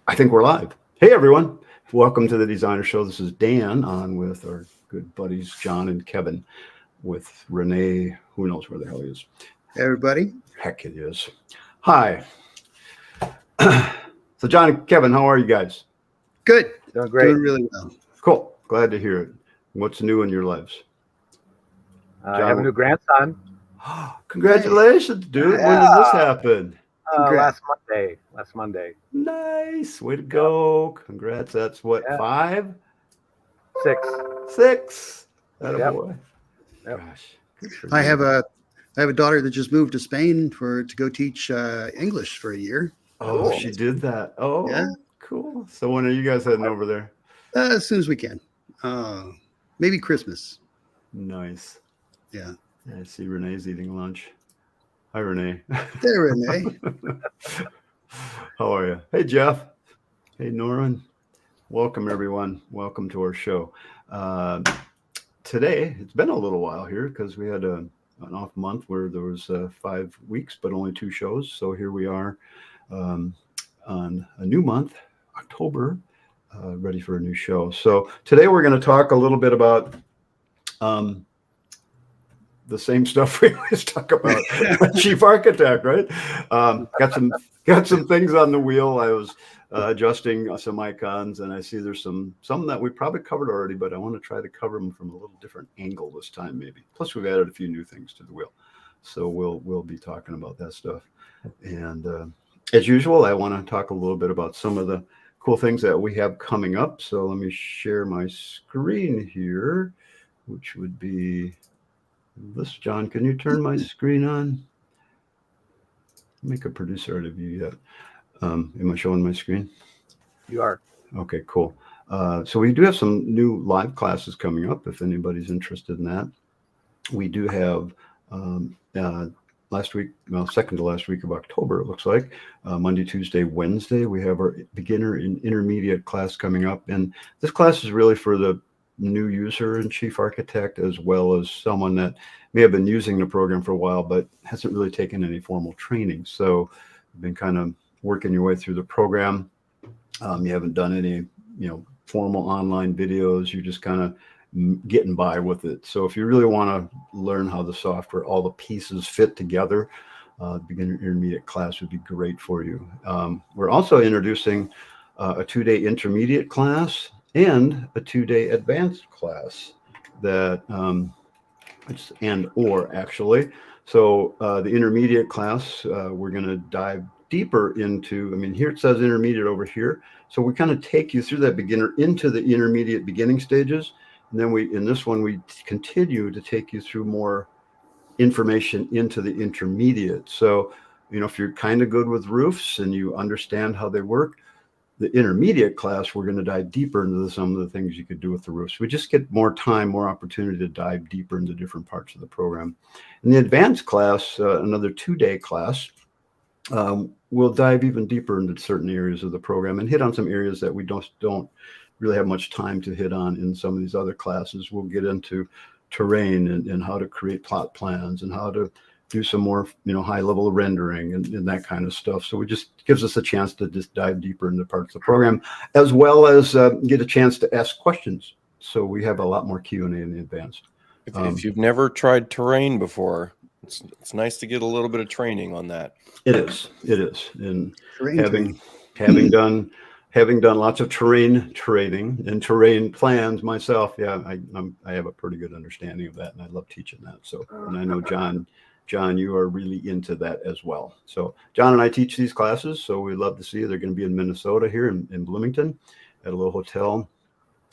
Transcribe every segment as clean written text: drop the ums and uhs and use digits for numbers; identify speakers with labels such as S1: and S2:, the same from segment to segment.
S1: I think we're live. Hey, everyone. Welcome to the Designer Show. This is Dan on with our good buddies, John and Kevin, with Renee. Who knows where the hell he is?
S2: Hey, everybody.
S1: Heck, it is. Hi. So, John and Kevin, how are you guys?
S2: Good.
S3: Doing great.
S2: Doing really well.
S1: Cool. Glad to hear it. What's new in your lives?
S3: I have a new grandson.
S1: Congratulations, dude.
S3: Yeah.
S1: When did this happen?
S3: Last Monday.
S1: Nice. Way to go. Congrats. That's what, 5?
S3: 6.
S1: 6. Atta
S3: Yep.
S1: boy.
S3: Yep.
S1: Gosh.
S2: I have a daughter that just moved to Spain to go teach English for a year.
S1: Oh,
S3: Cool.
S1: she did that. Oh,
S2: Yeah.
S1: Cool. So when are you guys heading over there?
S2: As soon as we can. Maybe Christmas.
S1: Nice.
S2: Yeah.
S1: I see Renee's eating lunch. Hi, Renee.
S2: There, Renee.
S1: How are you? Hey, Jeff. Hey, Norman. Welcome, everyone. Welcome to our show. Today, it's been a little while here because we had an off month where there was 5 weeks, but only 2 shows. So here we are on a new month, October, ready for a new show. So today we're going to talk a little bit about the same stuff we always talk about. Chief architect, right? Got some things on the wheel. I was adjusting some icons, and I see there's some that we probably covered already, but I want to try to cover them from a little different angle this time, maybe. Plus, we've added a few new things to the wheel, so we'll be talking about that stuff. And as usual, I want to talk a little bit about some of the cool things that we have coming up. So let me share my screen here, which would be this. John, can you turn my screen on? Make a producer out of you yet. Am I showing my screen?
S3: You are.
S1: Okay, cool. So we do have some new live classes coming up if anybody's interested in that. We do have last week, second to last week of October, it looks like, Monday, Tuesday, Wednesday, we have our beginner and intermediate class coming up. And this class is really for the new user and chief architect, as well as someone that may have been using the program for a while, but hasn't really taken any formal training. So you've been kind of working your way through the program. You haven't done any, formal online videos. You're just kind of getting by with it. So if you really want to learn how the software, all the pieces fit together, beginner intermediate class would be great for you. We're also introducing a 2-day intermediate class and a 2-day advanced class that it's actually. So the intermediate class, we're going to dive deeper into, here it says intermediate over here. So we kind of take you through that beginner into the intermediate beginning stages. And then in this one, we continue to take you through more information into the intermediate. So, if you're kind of good with roofs and you understand how they work, the intermediate class, we're going to dive deeper into some of the things you could do with the roofs. We just get more time, more opportunity to dive deeper into different parts of the program. In the advanced class, another 2-day class, we'll dive even deeper into certain areas of the program and hit on some areas that we don't really have much time to hit on in some of these other classes. We'll get into terrain and how to create plot plans and how to do some more, high level rendering and that kind of stuff. So it just gives us a chance to just dive deeper into parts of the program, as well as get a chance to ask questions. So we have a lot more Q&A in the advanced.
S4: If you've never tried terrain before, it's nice to get a little bit of training on that.
S1: It is. And
S2: Terrain
S1: having done lots of terrain trading and terrain plans myself, I have a pretty good understanding of that, and I love teaching that. So, and I know John, you are really into that as well. So John and I teach these classes, so we'd love to see you. They're going to be in Minnesota here in Bloomington at a little hotel,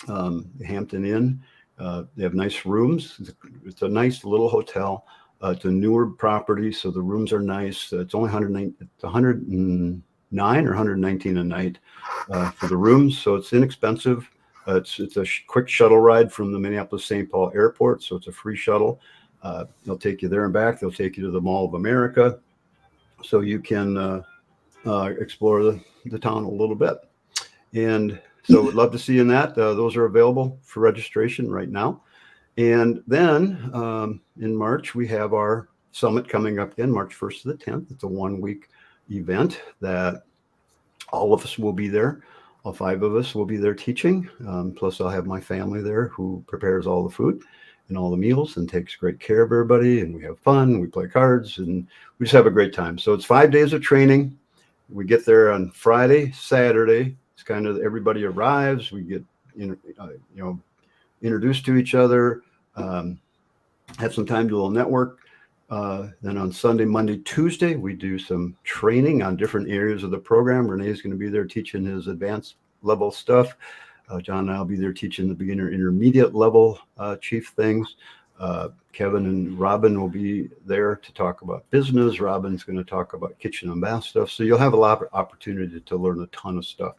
S1: Hampton Inn. They have nice rooms. It's a nice little hotel. It's a newer property, so the rooms are nice. It's only 109 or 119 a night for the rooms, so it's inexpensive. It's a quick shuttle ride from the Minneapolis-St. Paul airport, so it's a free shuttle. They'll take you there and back. They'll take you to the Mall of America, so you can explore the town a little bit. And so we'd love to see you in that. Those are available for registration right now. And then in March, we have our summit coming up again, March 1st to the 10th. It's a 1-week event that all of us will be there. All 5 of us will be there teaching. Plus, I'll have my family there who prepares all the food and all the meals and takes great care of everybody. And we have fun. We play cards and we just have a great time. So it's 5 days of training. We get there on Friday, Saturday. It's kind of everybody arrives. We get introduced to each other. Have some time to a little network. Then on Sunday, Monday, Tuesday, we do some training on different areas of the program. Renee's going to be there teaching his advanced level stuff. John and I will be there teaching the beginner intermediate level chief things. Kevin and Robin will be there to talk about business. Robin's going to talk about kitchen and bath stuff. So you'll have a lot of opportunity to learn a ton of stuff.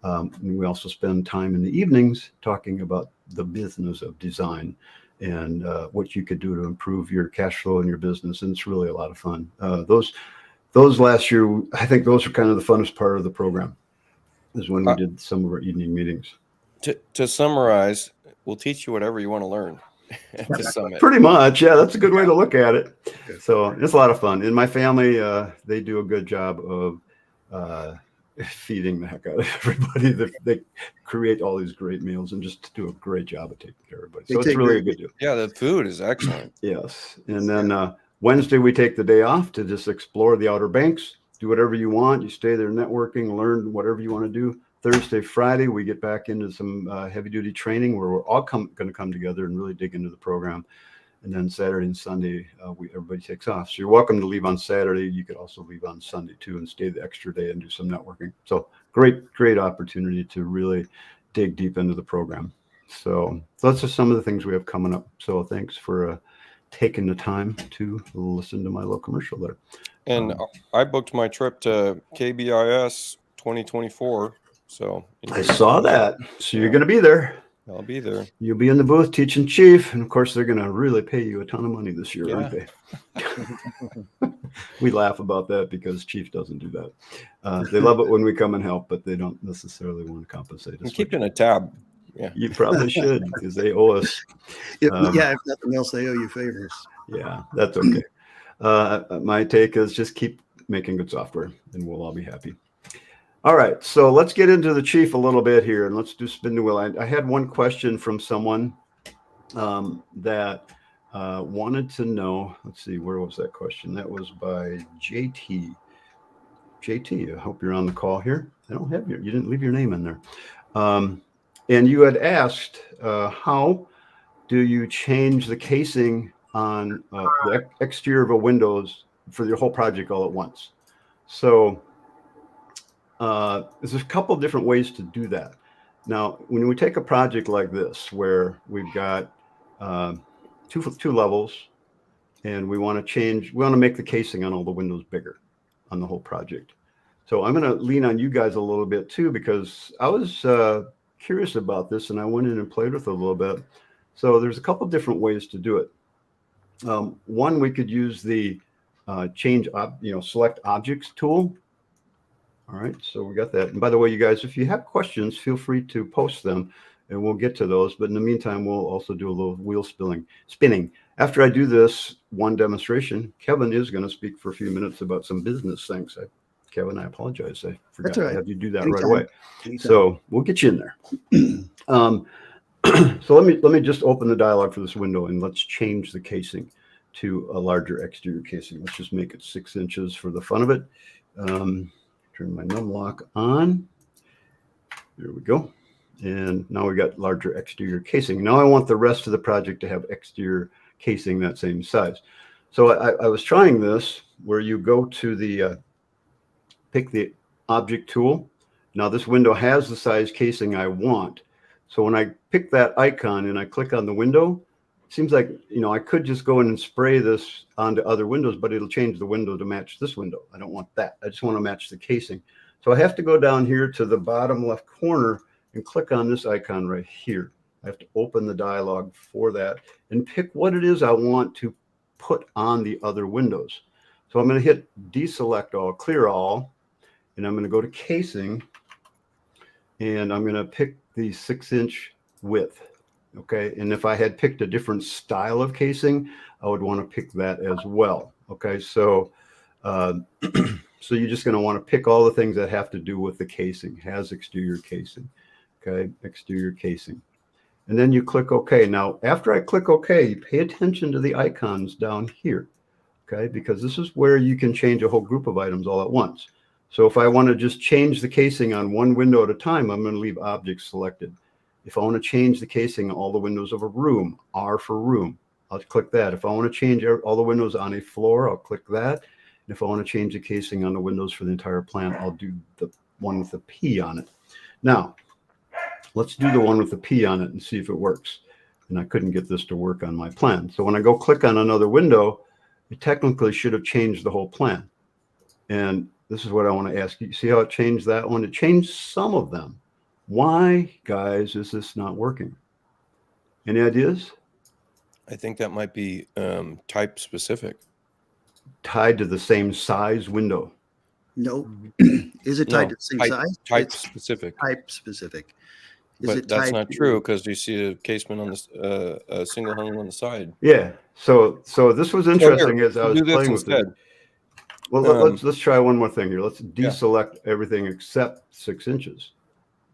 S1: And we also spend time in the evenings talking about the business of design and what you could do to improve your cash flow in your business. And it's really a lot of fun. Those last year, I think those are kind of the funnest part of the program, is when we did some of our evening meetings.
S4: To summarize, we'll teach you whatever you want to learn at the summit.
S1: Pretty much. Yeah, that's a good way to look at it. So it's a lot of fun. And my family, they do a good job of feeding the heck out of everybody. They create all these great meals and just do a great job of taking care of everybody. So it's really a good deal.
S4: Yeah, the food is excellent.
S1: Yes. And then Wednesday, we take the day off to just explore the Outer Banks, do whatever you want. You stay there networking, learn whatever you want to do. Thursday, Friday, we get back into some heavy duty training where we're all going to come together and really dig into the program. And then Saturday and Sunday, everybody takes off. So you're welcome to leave on Saturday. You could also leave on Sunday too and stay the extra day and do some networking. So great opportunity to really dig deep into the program. So those are some of the things we have coming up. So thanks for taking the time to listen to my little commercial there.
S4: And I booked my trip to KBIS 2024. So
S1: I saw that. So you're going to be there.
S4: I'll be there.
S1: You'll be in the booth teaching Chief. And of course, they're going to really pay you a ton of money this year, aren't they? We laugh about that because Chief doesn't do that. They love it when we come and help, but they don't necessarily want to compensate us.
S4: I'm keeping a tab. Yeah,
S1: you probably should, because they owe us.
S2: If nothing else, they owe you favors.
S1: Yeah, that's okay. My take is just keep making good software and we'll all be happy. All right, so let's get into the Chief a little bit here, and let's do spin the wheel. I had one question from someone that wanted to know. Let's see, where was that question? That was by JT. JT, I hope you're on the call here. I don't have you didn't leave your name in there. And you had asked, how do you change the casing on the exterior of a windows for your whole project all at once? So there's a couple of different ways to do that. Now, when we take a project like this, where we've got two levels, and we want to make the casing on all the windows bigger on the whole project. So I'm going to lean on you guys a little bit too, because I was curious about this and I went in and played with it a little bit. So there's a couple of different ways to do it. One, we could use the select objects tool. All right, so we got that. And by the way, you guys, if you have questions, feel free to post them and we'll get to those. But in the meantime, we'll also do a little wheel spinning. After I do this one demonstration, Kevin is going to speak for a few minutes about some business things. Kevin, I apologize. I forgot to have you do that right away. So we'll get you in there. So let me just open the dialog for this window and let's change the casing to a larger exterior casing. Let's just make it 6 inches for the fun of it. Turn my num lock on. There we go. And now we got larger exterior casing. Now I want the rest of the project to have exterior casing that same size. So I was trying this where you go to the pick the object tool. Now this window has the size casing I want. So when I pick that icon and I click on the window, it seems like, I could just go in and spray this onto other windows, but it'll change the window to match this window. I don't want that. I just want to match the casing. So I have to go down here to the bottom left corner and click on this icon right here. I have to open the dialog for that and pick what it is I want to put on the other windows. So I'm going to hit deselect all, clear all, and I'm going to go to casing, and I'm going to pick the 6-inch width. Okay, and if I had picked a different style of casing, I would want to pick that as well. Okay, so So you're just going to want to pick all the things that have to do with the casing, has exterior casing. Okay, exterior casing. And then you click OK. Now, after I click OK, pay attention to the icons down here. Okay, because this is where you can change a whole group of items all at once. So if I want to just change the casing on one window at a time, I'm going to leave objects selected. If I want to change the casing on all the windows of a room, R for room, I'll click that. If I want to change all the windows on a floor, I'll click that. And if I want to change the casing on the windows for the entire plant, I'll do the one with the P on it. Now, let's do the one with the P on it and see if it works. And I couldn't get this to work on my plan. So when I go click on another window, it technically should have changed the whole plan. And this is what I want to ask you. See how it changed that one? It changed some of them. Why, guys, is this not working? Any ideas?
S4: I think that might be type specific.
S1: Tied to the same size window.
S2: No. Is it
S4: No,
S2: tied to the same size?
S4: Type
S2: It's
S4: specific.
S2: type specific. Is
S4: But
S2: it
S4: that's
S2: tied
S4: not
S2: to-
S4: true because you see a casement on the a single hung on the side.
S1: Yeah. So this was interesting as I
S4: we'll
S1: was
S4: do this
S1: playing with it.
S4: instead.
S1: Well, let's try one more thing here. Let's
S4: Yeah.
S1: deselect everything except 6 inches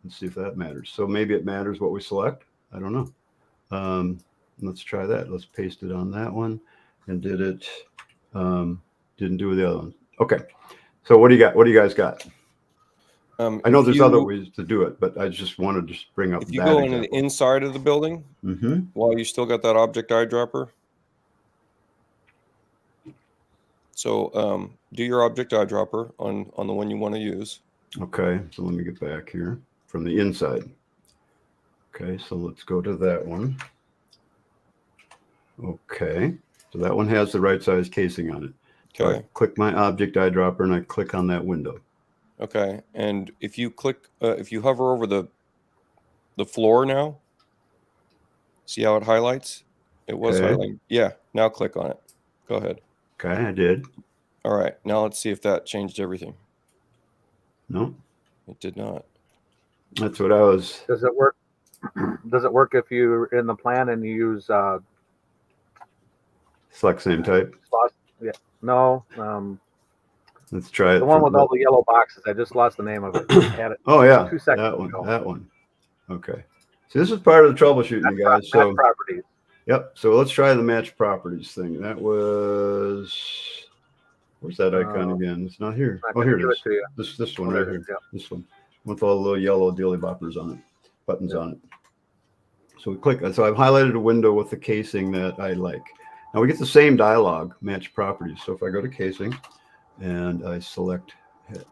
S1: and see if that matters. So maybe it matters what we select. I don't know. Let's try that. Let's paste it on that one and did it. Didn't do the other one. Okay. So what do you got? What do you guys got? I know there's other ways to do it, but I just wanted to just bring up
S4: If you
S1: that
S4: go into the
S1: example.
S4: inside of the building, while you still got that object eyedropper, so do your object eyedropper on the one you want to use.
S1: Okay, so let me get back here from the inside. Okay, so let's go to that one. Okay, so that one has the right size casing on it. So
S4: Okay.
S1: I click my object eyedropper and I click on that window.
S4: Okay, and if you click, if you hover over the floor now, see how it highlights? It was
S1: Okay.
S4: highlighting. Yeah, now click on it. Go ahead.
S1: Okay, I did.
S4: All right, now let's see if that changed everything.
S1: No,
S4: It did not.
S1: that's what I was.
S3: Does it work? Does it work if you're in the plan and you use
S1: Select same type.
S3: yeah, no,
S1: Let's try it.
S3: the one
S1: for-
S3: with all the yellow boxes. I just lost the name of it. Had it
S1: Oh yeah,
S3: 2 seconds
S1: that one.
S3: ago.
S1: That one. Okay. So this is part of the troubleshooting, you guys.
S3: Match
S1: So
S3: properties.
S1: yep. So let's try the match properties thing. That was. Where's that icon again? It's not here.
S3: I'm
S1: Oh,
S3: not
S1: here
S3: gonna
S1: it
S3: give
S1: is.
S3: to you.
S1: This one
S3: Oh,
S1: right
S3: there it
S1: here.
S3: is, yeah.
S1: This one with all the little yellow dilly boppers on it, buttons on it. So we click. So I've highlighted a window with the casing that I like. Now we get the same dialog, match properties. So if I go to casing and I select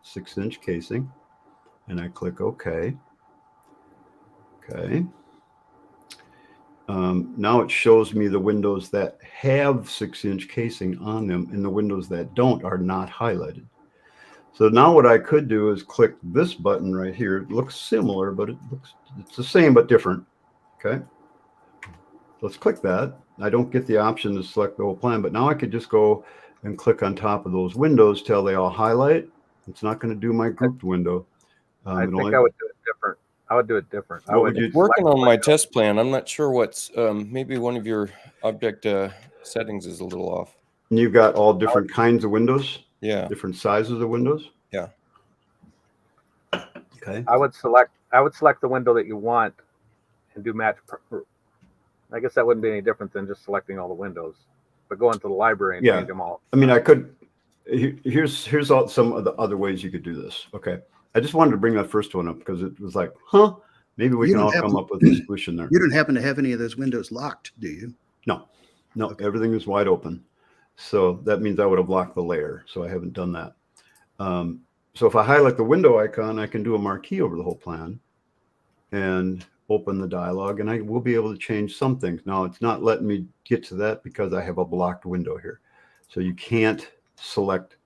S1: 6-inch casing and I click OK. Okay. Now it shows me the windows that have 6-inch casing on them and the windows that don't are not highlighted. So now what I could do is click this button right here. It looks similar, but it's the same but different. Okay. Let's click that. I don't get the option to select the whole plan, but now I could just go and click on top of those windows till they all highlight. It's not going to do my grouped window.
S3: I think I would do it different. I would do it different. I
S1: What
S3: would
S1: would you-
S4: Working on my test plan, I'm not sure what's maybe one of your object settings is a little off.
S1: And you've got all different kinds of windows,
S4: Yeah.
S1: different sizes of windows.
S4: Yeah.
S1: Okay.
S3: I would select the window that you want and do match. I guess that wouldn't be any different than just selecting all the windows, but go into the library and
S1: Yeah.
S3: change them all.
S1: I mean, I could. Here's all, some of the other ways you could do this. Okay. I just wanted to bring that first one up because it was like, maybe we
S2: You
S1: can
S2: don't
S1: all
S2: have
S1: come
S2: to-
S1: up with a solution there.
S2: You don't happen to have any of those windows locked, do you?
S1: No,
S2: Okay.
S1: everything is wide open. So that means I would have locked the layer. So I haven't done that. So if I highlight the window icon, I can do a marquee over the whole plan and open the dialog, and I will be able to change some things. Now it's not letting me get to that because I have a blocked window here. So you can't select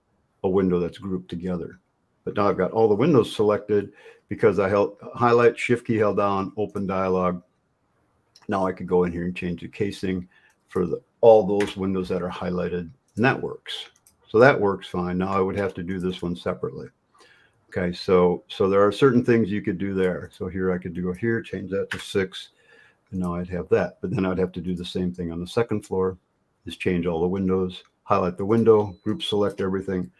S1: a window that's grouped together. But now I've got all the windows selected because I held highlight, shift key held down, open dialog. Now I could go in here and change the casing for all those windows that are highlighted, and that works. So that works fine. Now I would have to do this one separately. Okay, so there are certain things you could do there. So here I could go here, change that to 6, and now I'd have that. But then I'd have to do the same thing on the second floor, is change all the windows, highlight the window, group select everything,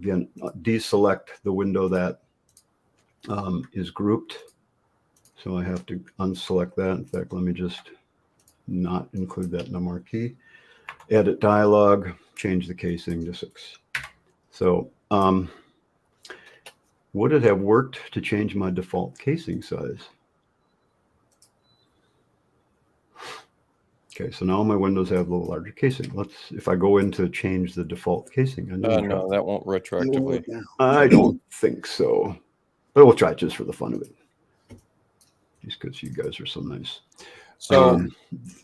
S1: again, deselect the window that is grouped. So I have to unselect that. In fact, let me just not include that in the marquee. Edit dialog, change the casing to 6. So would it have worked to change my default casing size? Okay, so now my windows have a little larger casing. If I go in to change the default casing,
S4: No, that won't retroactively.
S1: I don't think so, but we'll try it just for the fun of it. Just because you guys are so nice.
S4: So,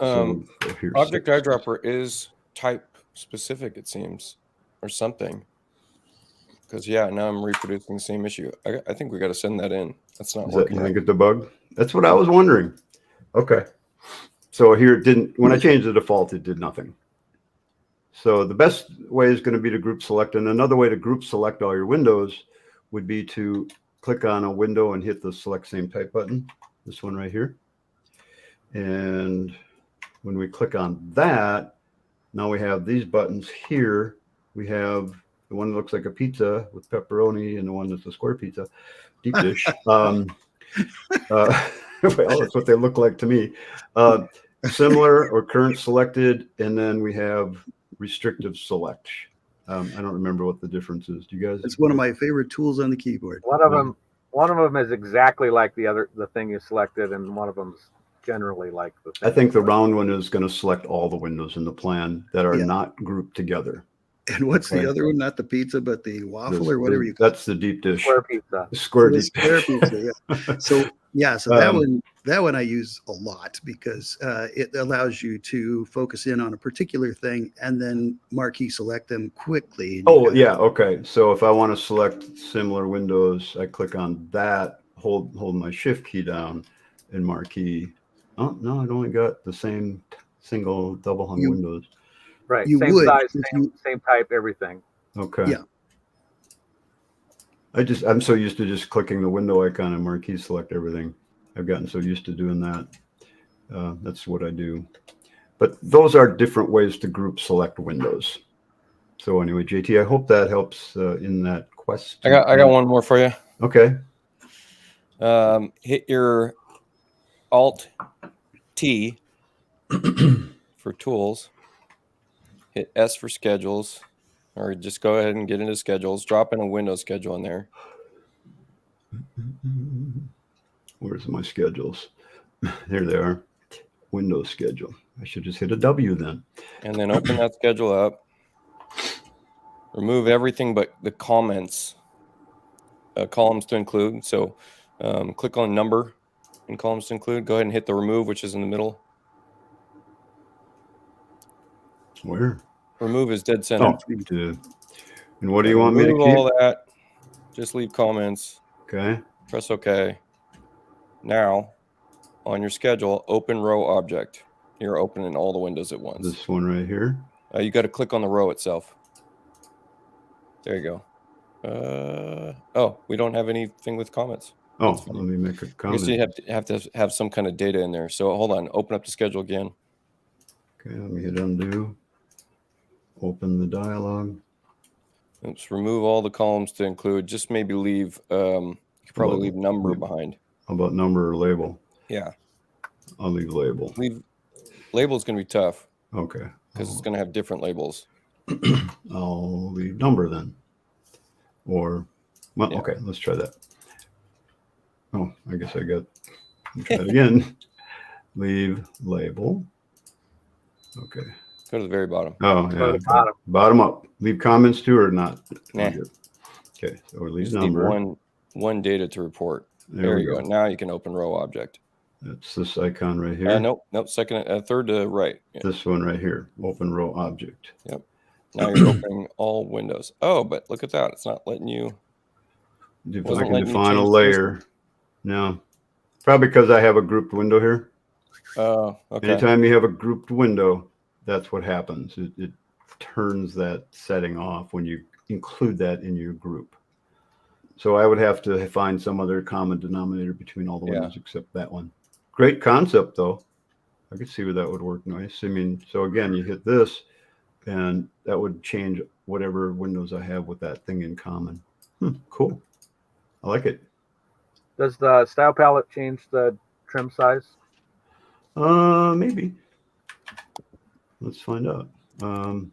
S1: Here's
S4: object
S1: 6.
S4: eyedropper is type specific, it seems, or something. Because now I'm reproducing the same issue. I think we got to send that in. That's not working.
S1: You think it's a bug? That's what I was wondering. Okay. So here it didn't, when I changed the default, it did nothing. So the best way is going to be to group select. And another way to group select all your windows would be to click on a window and hit the select same type button. This one right here. And when we click on that, now we have these buttons here. We have the one that looks like a pizza with pepperoni and the one that's a square pizza, deep dish. Well, that's what they look like to me. Similar or current selected, and then we have restrictive select. I don't remember what the difference is. Do you guys?
S2: It's one of my favorite tools on the keyboard.
S3: One of them is exactly like the thing you selected, and one of them's generally like the thing.
S1: I think the round one is going to select all the windows in the plan that are not grouped together.
S2: And what's the other one? Not the pizza, but the waffle or whatever you
S1: call it. That's the deep dish.
S3: Square pizza.
S1: Square
S2: pizza. Yeah. So that one I use a lot because it allows you to focus in on a particular thing and then marquee select them quickly.
S1: Okay. So if I want to select similar windows, I click on that, hold my shift key down, and marquee. Oh no, it only got the same single double hung windows.
S3: Right. Same size, same type, everything.
S1: Okay.
S2: Yeah.
S1: I'm so used to just clicking the window icon and marquee select everything. I've gotten so used to doing that. That's what I do. But those are different ways to group select windows. So anyway, JT, I hope that helps in that quest.
S4: I got one more for you.
S1: Okay.
S4: Hit your Alt T for tools. Hit S for schedules, or just go ahead and get into schedules. Drop in a window schedule in there.
S1: Where's my schedules? Here they are. Windows schedule. I should just hit a W then.
S4: And then open that schedule up. Remove everything but the comments, columns to include. So click on number and columns to include. Go ahead and hit the remove, which is in the middle.
S1: Where?
S4: Remove is dead center.
S1: And what do you want me to keep?
S4: Remove all that. Just leave comments.
S1: Okay.
S4: Press OK. Now, on your schedule, open row object. You're opening all the windows at once.
S1: This one right here.
S4: You got to click on the row itself. There you go. Oh, we don't have anything with comments.
S1: Oh, let me make a comment.
S4: I guess you have to have some kind of data in there. So hold on. Open up the schedule again.
S1: Okay, let me hit undo. Open the dialog.
S4: Oops, remove all the columns to include. Just maybe leave. You could probably leave number behind.
S1: How about number or label?
S4: Yeah.
S1: I'll leave label.
S4: Label is going to be tough.
S1: Okay.
S4: Because it's going to have different labels.
S1: I'll leave number then. Okay, let's try that. Oh, I guess try it again. Leave label. Okay.
S4: Go to the very bottom.
S1: Oh, yeah. Bottom up. Leave comments too or not?
S4: Nah.
S1: Okay, so leave
S4: Just
S1: number.
S4: Need one data to report. There you go. Now you can open row object.
S1: That's this icon right here.
S4: Nope. Third to right. Yeah.
S1: This one right here. Open row object.
S4: Yep. Now you're opening all windows. Oh, but look at that. It's not letting you.
S1: If I can define a layer. No. Probably because I have a grouped window here.
S4: Oh, okay.
S1: Anytime you have a grouped window, that's what happens. It turns that setting off when you include that in your group. So I would have to find some other common denominator between all the windows except that one. Great concept, though. I could see where that would work nice. I mean, so again, you hit this, and that would change whatever windows I have with that thing in common. Cool. I like it.
S3: Does the style palette change the trim size?
S1: Maybe. Let's find out. So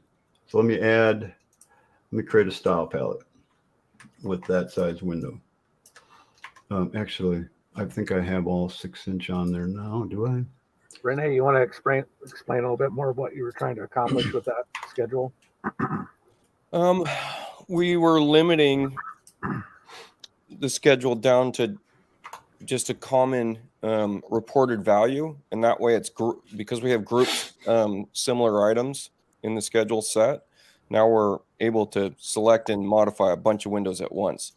S1: let me create a style palette with that size window. Actually, I think I have all 6-inch on there now. Do I?
S3: Renee, you want to explain a little bit more of what you were trying to accomplish with that schedule?
S4: We were limiting the schedule down to just a common reported value, and that way it's because we have grouped similar items in the schedule set. Now we're able to select and modify a bunch of windows at once.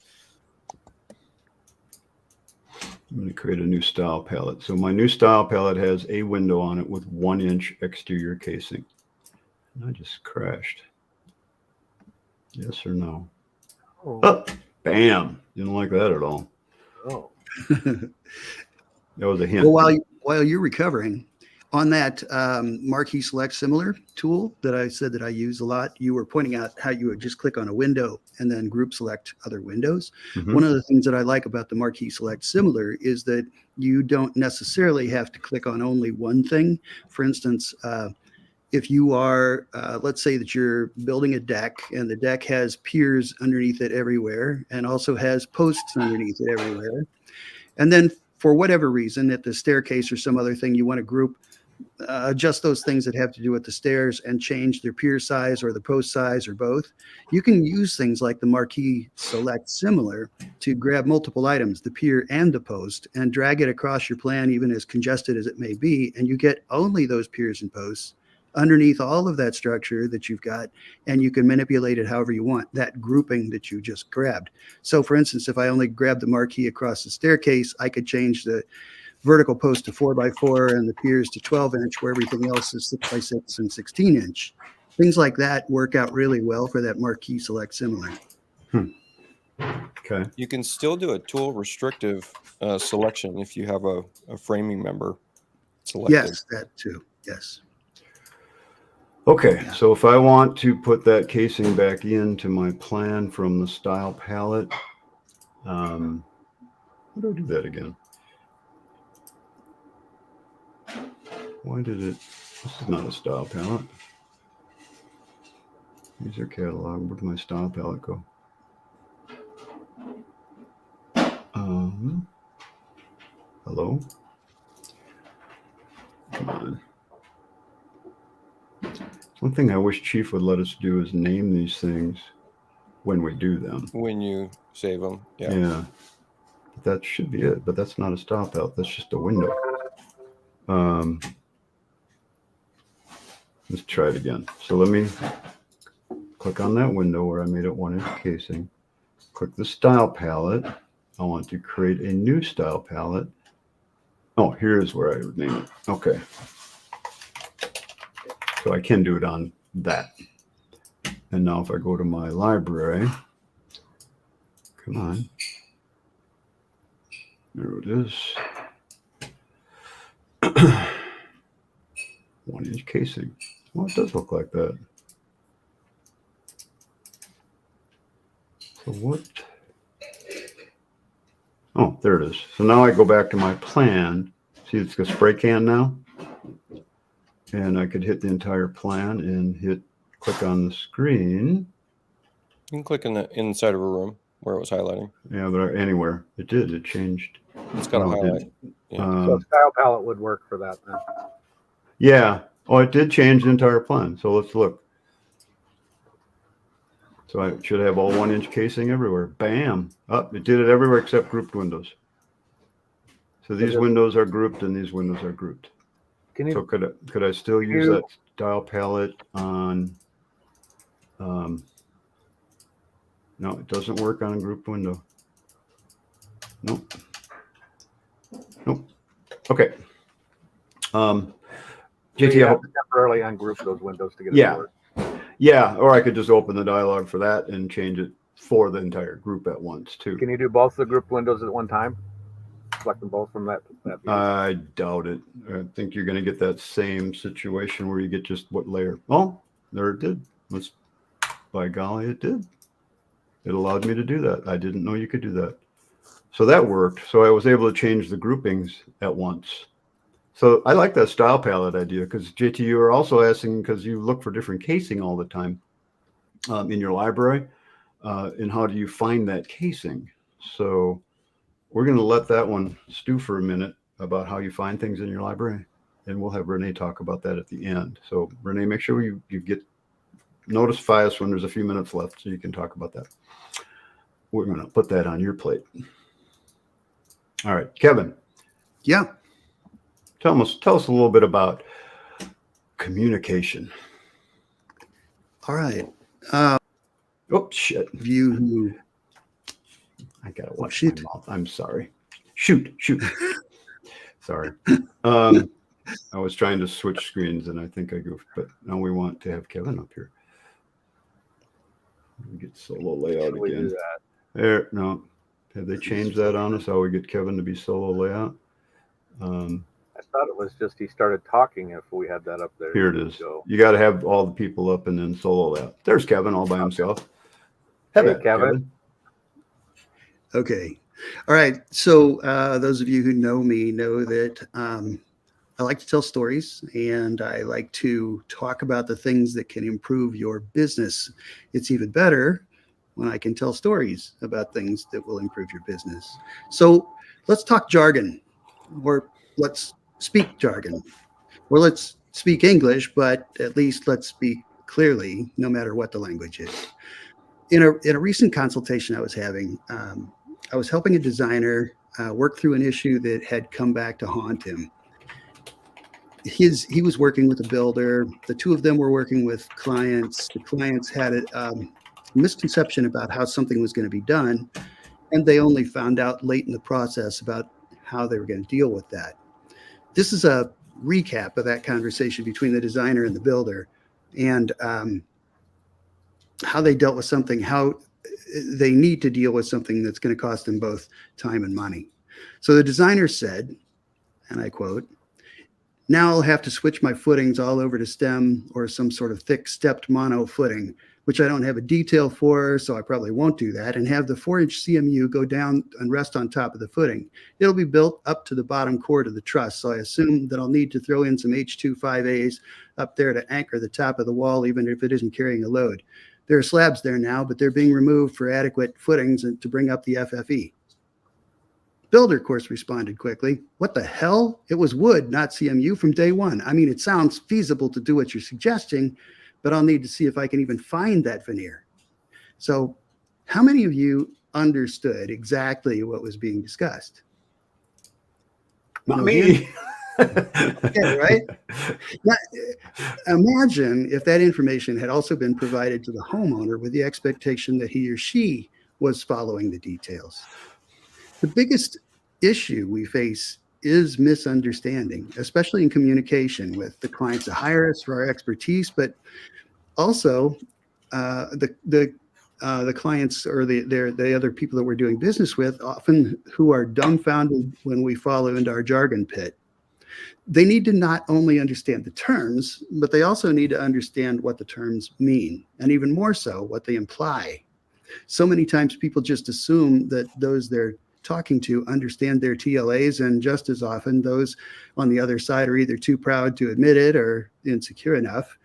S1: I'm going to create a new style palette. So my new style palette has a window on it with 1-inch exterior casing. And I just crashed. Yes or no? Oh, bam! Didn't like that at all.
S3: Oh.
S1: That was a hint.
S2: Well, while you're recovering, on that marquee select similar tool that I said that I use a lot, you were pointing out how you would just click on a window and then group select other windows.
S1: Mm-hmm.
S2: One of the things that I like about the marquee select similar is that you don't necessarily have to click on only one thing. For instance, if you are, let's say that you're building a deck and the deck has piers underneath it everywhere and also has posts underneath it everywhere. And then for whatever reason, at the staircase or some other thing, you want to group adjust those things that have to do with the stairs and change their pier size or the post size or both. You can use things like the marquee select similar to grab multiple items, the pier and the post, and drag it across your plan, even as congested as it may be. And you get only those piers and posts underneath all of that structure that you've got, and you can manipulate it however you want, that grouping that you just grabbed. So for instance, if I only grab the marquee across the staircase, I could change the vertical post to 4x4 and the piers to 12-inch, where everything else is 6x6 and 16-inch. Things like that work out really well for that marquee select similar.
S1: Okay.
S4: You can still do a tool restrictive selection if you have a framing member selected.
S2: Yes, that too. Yes.
S1: Okay, so if I want to put that casing back into my plan from the style palette, how do I do that again? Why did it? This is not a style palette. User catalog. Where did my style palette go? Hello? Come on. One thing I wish Chief would let us do is name these things when we do them.
S4: When you save them. Yeah.
S1: Yeah. That should be it, but that's not a style palette. That's just a window. Let's try it again. So let me click on that window where I made it 1-inch casing. Click the style palette. I want to create a new style palette. Oh, here's where I would name it. Okay. So I can do it on that. And now if I go to my library, come on. There it is. 1-inch casing. Well, it does look like that. So what? Oh, there it is. So now I go back to my plan. See, it's a spray can now. And I could hit the entire plan and click on the screen.
S4: You can click in the inside of a room where it was highlighting.
S1: Yeah, but anywhere. It did. It changed.
S4: It's got a highlight. Yeah.
S3: So style palette would work for that then.
S1: Yeah. Oh, it did change the entire plan. So let's look. So I should have all 1-inch casing everywhere. Bam. Oh, it did it everywhere except grouped windows. So these windows are grouped and these windows are grouped.
S3: Can you?
S1: So could I still use that style palette on? No, it doesn't work on a grouped window. Nope. Nope. Okay. JT,
S3: You have to temporarily ungroup those windows to get it to work.
S1: Yeah, or I could just open the dialog for that and change it for the entire group at once too.
S3: Can you do both the grouped windows at one time? Select them both from that view?
S1: I doubt it. I think you're going to get that same situation where you get just what layer. Oh, there it did. By golly, it did. It allowed me to do that. I didn't know you could do that. So that worked. So I was able to change the groupings at once. So I like that style palette idea because JT, you are also asking because you look for different casing all the time in your library. And how do you find that casing? So we're going to let that one stew for a minute about how you find things in your library. And we'll have Renee talk about that at the end. So Renee, make sure you notify us when there's a few minutes left so you can talk about that. We're going to put that on your plate. All right, Kevin.
S2: Yeah.
S1: Tell us a little bit about communication.
S2: All right.
S1: Oh, shit.
S2: You who
S1: I got to watch
S2: shit.
S1: my mouth. I'm sorry. Shoot. Sorry. I was trying to switch screens and I think I goofed, but now we want to have Kevin up here. We get solo layout
S3: We do
S1: again.
S3: that.
S1: There, no. Have they changed that on us? How we get Kevin to be solo layout?
S3: I thought it was just he started talking if we had that up there.
S1: Here it is. You got to have all the people up and then solo layout. There's Kevin all by himself. Have
S3: Hey,
S1: it,
S3: Kevin.
S2: Okay. All right. So those of you who know me know that I like to tell stories and I like to talk about the things that can improve your business. It's even better when I can tell stories about things that will improve your business. So let's talk jargon, or let's speak jargon, or let's speak English, but at least let's speak clearly, no matter what the language is. In a recent consultation I was having, I was helping a designer work through an issue that had come back to haunt him. He was working with a builder. The two of them were working with clients. The clients had a misconception about how something was going to be done, and they only found out late in the process about how they were going to deal with that. This is a recap of that conversation between the designer and the builder, and how they dealt with something, how they need to deal with something that's going to cost them both time and money. So the designer said, and I quote, "Now I'll have to switch my footings all over to stem or some sort of thick stepped mono footing, which I don't have a detail for, so I probably won't do that, and have the 4-inch CMU go down and rest on top of the footing. It'll be built up to the bottom chord of the truss, so I assume that I'll need to throw in some H25As up there to anchor the top of the wall, even if it isn't carrying a load. There are slabs there now, but they're being removed for adequate footings and to bring up the FFE." Builder, of course, responded quickly, "What the hell? It was wood, not CMU from day one. I mean, it sounds feasible to do what you're suggesting, but I'll need to see if I can even find that veneer." So how many of you understood exactly what was being discussed?
S1: Not
S2: No
S1: me.
S2: hand? Okay, right? Now, imagine if that information had also been provided to the homeowner with the expectation that he or she was following the details. The biggest issue we face is misunderstanding, especially in communication with the clients that hire us for our expertise, but also the clients or the other people that we're doing business with, often who are dumbfounded when we follow into our jargon pit. They need to not only understand the terms, but they also need to understand what the terms mean, and even more so, what they imply. So many times people just assume that those they're talking to understand their TLAs, and just as often those on the other side are either too proud to admit it or insecure enough,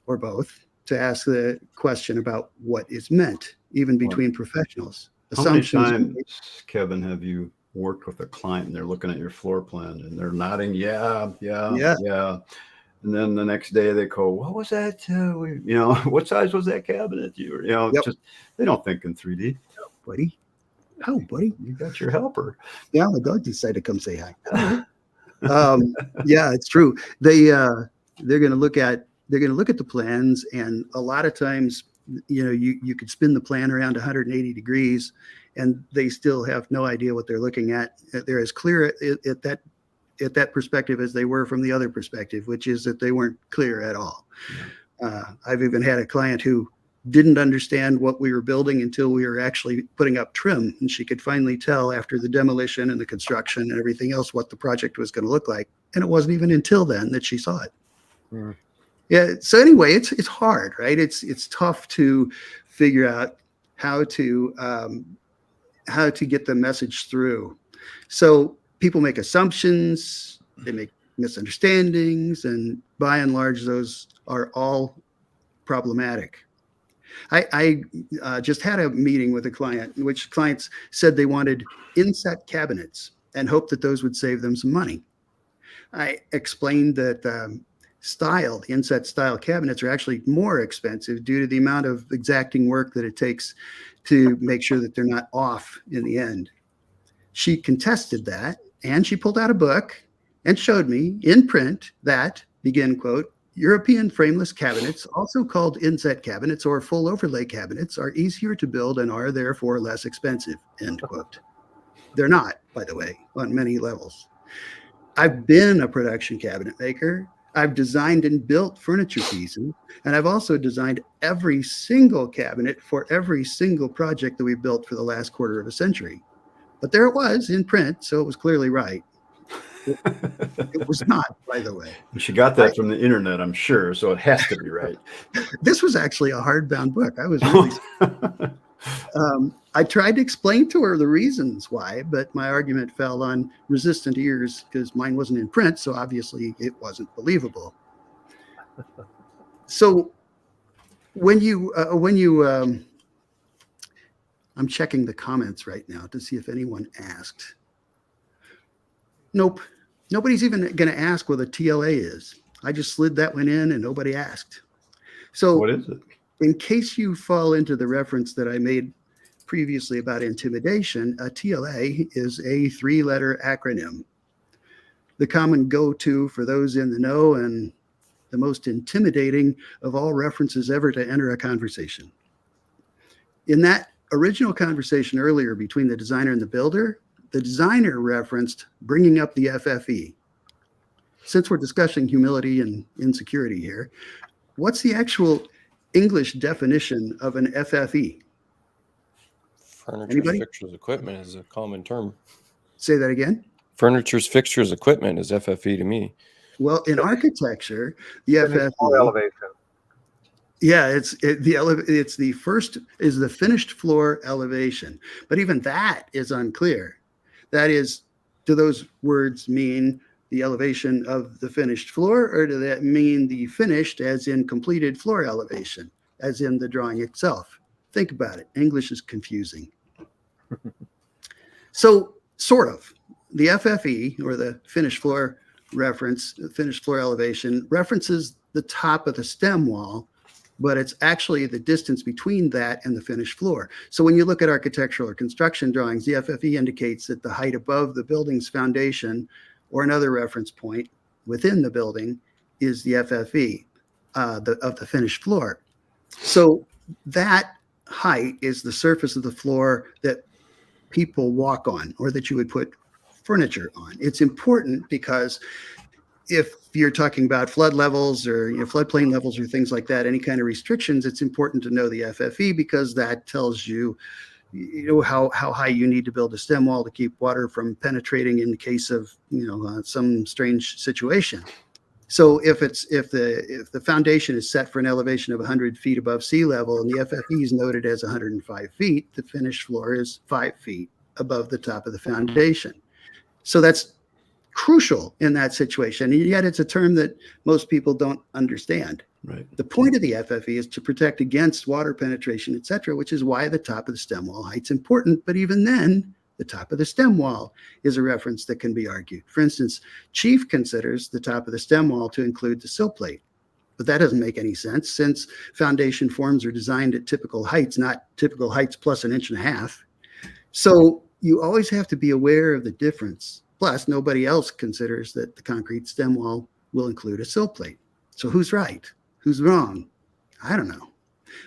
S2: or both, to ask the question about what is meant, even between professionals.
S1: How many
S2: Assumptions.
S1: times, Kevin, have you worked with a client and they're looking at your floor plan and they're nodding, yeah. And then the next day they go, "What was that? What size was that cabinet?"
S2: Yep.
S1: Just they don't think in 3D.
S2: Buddy. How, buddy?
S1: You got your helper.
S2: Yeah, my dog decided to come say hi. Yeah, it's true. They're going to look at the plans, and a lot of times, you could spin the plan around 180 degrees, and they still have no idea what they're looking at. They're as clear at that perspective as they were from the other perspective, which is that they weren't clear at all. I've even had a client who didn't understand what we were building until we were actually putting up trim, and she could finally tell after the demolition and the construction and everything else what the project was going to look like. And it wasn't even until then that she saw it. Yeah. So anyway, it's hard, right? It's tough to figure out how to get the message through. So people make assumptions, they make misunderstandings, and by and large, those are all problematic. I just had a meeting with a client in which clients said they wanted inset cabinets and hoped that those would save them some money. I explained that the inset style cabinets are actually more expensive due to the amount of exacting work that it takes to make sure that they're not off in the end. She contested that, and she pulled out a book and showed me in print that, begin quote, European frameless cabinets, also called inset cabinets or full overlay cabinets, are easier to build and are therefore less expensive, end quote. They're not, by the way, on many levels. I've been a production cabinet maker. I've designed and built furniture pieces, and I've also designed every single cabinet for every single project that we've built for the last quarter of a century. But there it was in print, so it was clearly right. It was not, by the way.
S1: She got that from the internet, I'm sure, so it has to be right.
S2: This was actually a hardbound book. I was really I tried to explain to her the reasons why, but my argument fell on resistant ears because mine wasn't in print, so obviously it wasn't believable. So when you I'm checking the comments right now to see if anyone asked. Nope. Nobody's even going to ask what a TLA is. I just slid that one in and nobody asked. So
S1: What is it?
S2: in case you fall into the reference that I made previously about intimidation, a TLA is a 3-letter acronym. The common go-to for those in the know and the most intimidating of all references ever to enter a conversation. In that original conversation earlier between the designer and the builder, the designer referenced bringing up the FFE. Since we're discussing humility and insecurity here, what's the actual English definition of an FFE?
S4: Furniture,
S2: Anybody?
S4: fixtures, equipment is a common term.
S2: Say that again.
S4: Furniture's, fixtures, equipment is FFE to me.
S2: Well, in architecture, the
S3: Finished floor
S2: FFE,
S3: elevation.
S2: yeah, it's the first is the finished floor elevation, but even that is unclear. That is, do those words mean the elevation of the finished floor, or do that mean the finished as in completed floor elevation, as in the drawing itself? Think about it. English is confusing. So, sort of, the FFE, or the finished floor reference, finished floor elevation, references the top of the stem wall, but it's actually the distance between that and the finished floor. So when you look at architectural or construction drawings, the FFE indicates that the height above the building's foundation or another reference point within the building is the FFE of the finished floor. So that height is the surface of the floor that people walk on or that you would put furniture on. It's important because if you're talking about flood levels or floodplain levels or things like that, any kind of restrictions, it's important to know the FFE because that tells you, how high you need to build a stem wall to keep water from penetrating in the case of some strange situation. So if the foundation is set for an elevation of 100 feet above sea level and the FFE is noted as 105 feet, the finished floor is 5 feet above the top of the foundation. So that's crucial in that situation, and yet it's a term that most people don't understand.
S1: Right.
S2: The point of the FFE is to protect against water penetration, et cetera, which is why the top of the stem wall height's important. But even then, the top of the stem wall is a reference that can be argued. For instance, Chief considers the top of the stem wall to include the sill plate, but that doesn't make any sense since foundation forms are designed at typical heights, not typical heights plus 1.5 inches. So you always have to be aware of the difference. Plus, nobody else considers that the concrete stem wall will include a sill plate. So who's right? Who's wrong? I don't know.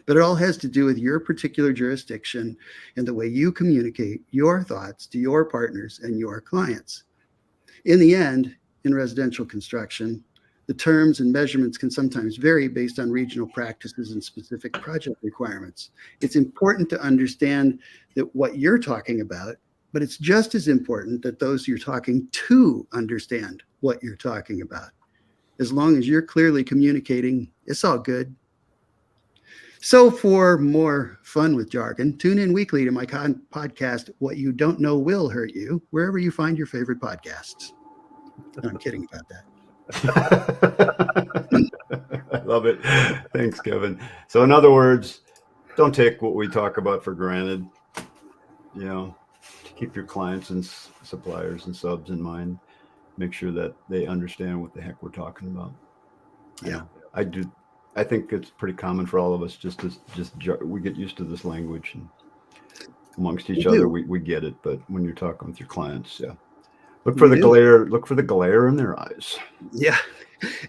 S2: But it all has to do with your particular jurisdiction and the way you communicate your thoughts to your partners and your clients. In the end, in residential construction, the terms and measurements can sometimes vary based on regional practices and specific project requirements. It's important to understand that what you're talking about, but it's just as important that those you're talking to understand what you're talking about. As long as you're clearly communicating, it's all good. So for more fun with jargon, tune in weekly to my podcast, What You Don't Know Will Hurt You, wherever you find your favorite podcasts. I'm kidding about that.
S1: I love it. Thanks, Kevin. So in other words, don't take what we talk about for granted. You know, keep your clients and suppliers and subs in mind. Make sure that they understand what the heck we're talking about.
S2: Yeah,
S1: I do. I think it's pretty common for all of us. We get used to this language, and amongst each other, we get it. But when you're talking with your clients, yeah, look for the glare. Look for the glare in their eyes.
S2: Yeah.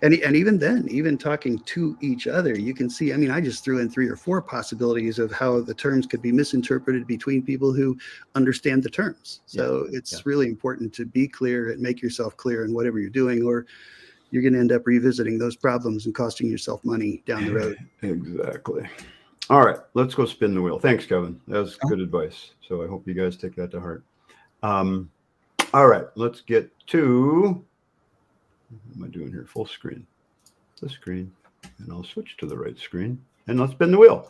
S2: And even then, even talking to each other, you can see, I mean, I just threw in 3 or 4 possibilities of how the terms could be misinterpreted between people who understand the terms. So it's really important to be clear and make yourself clear in whatever you're doing, or you're going to end up revisiting those problems and costing yourself money down the road.
S1: Exactly. All right, let's go spin the wheel. Thanks, Kevin. That was good advice. So I hope you guys take that to heart. All right, let's get to, what am I doing here? Full screen. The screen, and I'll switch to the right screen, and let's spin the wheel.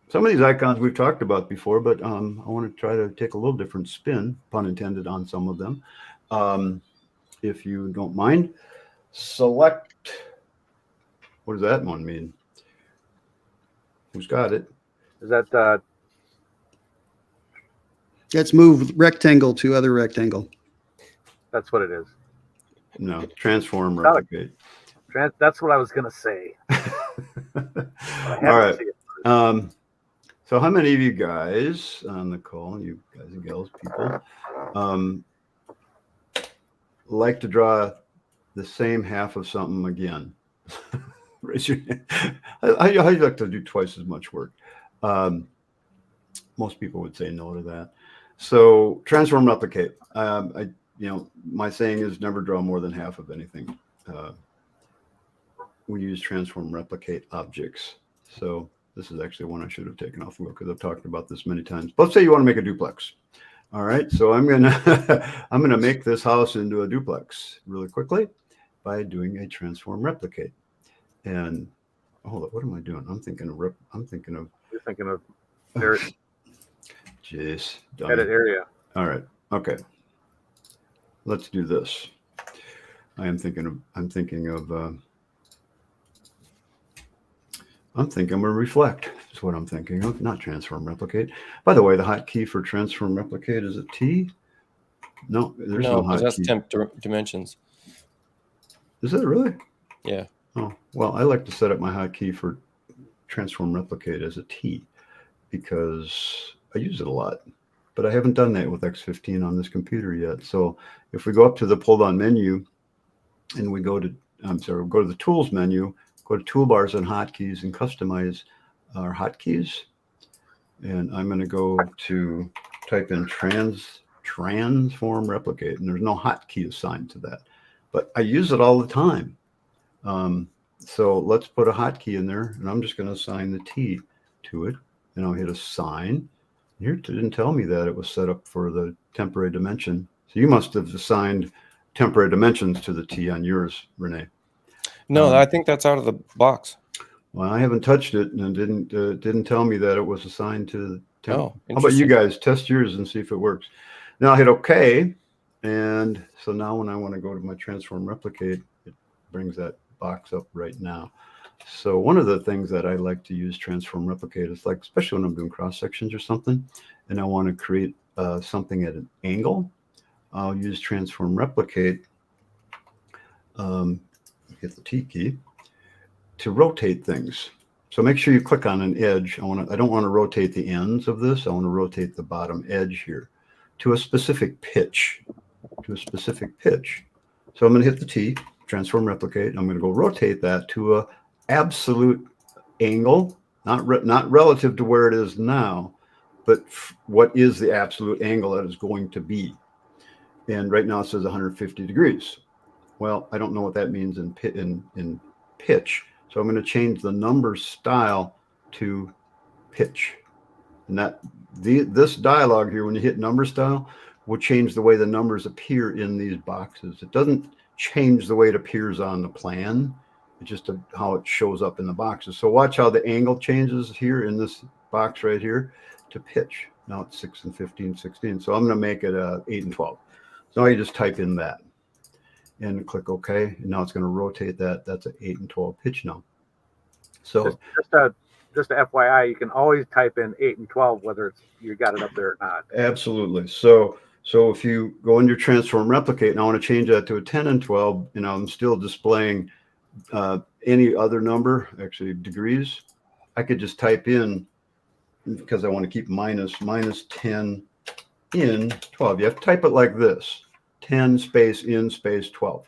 S1: Some of these icons we've talked about before, but I want to try to take a little different spin, pun intended, on some of them. If you don't mind, select, what does that one mean? Who's got it?
S3: Is that
S2: Let's move rectangle to other rectangle.
S3: that's what it is?
S1: No, transform, replicate.
S3: That's what I was gonna say.
S1: All right. So how many of you guys on the call, you guys and gals, people, like to draw the same half of something again? Raise your hand. I'd like to do twice as much work. Most people would say no to that. So transform, replicate. My saying is never draw more than half of anything. We use transform, replicate objects. So this is actually one I should have taken off the wheel because I've talked about this many times. Let's say you want to make a duplex. All right, so I'm gonna make this house into a duplex really quickly by doing a transform, replicate. And hold up, what am I doing? I'm thinking of.
S3: You're thinking of area.
S1: Jeez.
S3: Edit area.
S1: All right. Okay. Let's do this. I'm thinking of reflect is what I'm thinking of, not transform, replicate. By the way, the hotkey for transform, replicate is a T. No, there's no hotkey.
S4: That's temp dimensions.
S1: Is it really?
S4: Yeah.
S1: Oh, well, I like to set up my hotkey for transform, replicate as a T because I use it a lot, but I haven't done that with X15 on this computer yet. So if we go up to the pull down menu and we go to the tools menu, go to toolbars and hotkeys and customize our hotkeys. And I'm going to go to type in transform, replicate, and there's no hotkey assigned to that, but I use it all the time. So let's put a hotkey in there, and I'm just going to assign the T to it, and I'll hit assign. Here it didn't tell me that it was set up for the temporary dimension. So you must have assigned temporary dimensions to the T on yours, Renee.
S4: No, I think that's out of the box.
S1: Well, I haven't touched it, and it didn't tell me that it was assigned to the
S4: Oh,
S1: how about you guys test yours and see if it works? Now I'll hit OK, and so now when I want to go to my transform, replicate, it brings that box up right now. So one of the things that I like to use transform, replicate is like, especially when I'm doing cross sections or something, and I want to create something at an angle, I'll use transform, replicate. Hit the T key to rotate things. So make sure you click on an edge. I don't want to rotate the ends of this. I want to rotate the bottom edge here to a specific pitch. So I'm going to hit the T, transform, replicate. I'm going to go rotate that to a absolute angle, not relative to where it is now, but what is the absolute angle that is going to be. And right now it says 150 degrees. Well, I don't know what that means in pitch. So I'm going to change the number style to pitch. And this dialog here, when you hit number style, will change the way the numbers appear in these boxes. It doesn't change the way it appears on the plan. It's just how it shows up in the boxes. So watch how the angle changes here in this box right here to pitch. Now it's 6 and 15, 16. So I'm going to make it 8 and 12. So now you just type in that and click OK. And now it's going to rotate that. That's an 8 and 12 pitch now. So
S3: just a FYI, you can always type in 8 and 12, whether it's you got it up there or not.
S1: absolutely. So if you go into your transform replicate and I want to change that to a 10 and 12, and I'm still displaying any other number, actually degrees, I could just type in, because I want to keep minus 10 in 12. You have to type it like this: 10 space in space 12.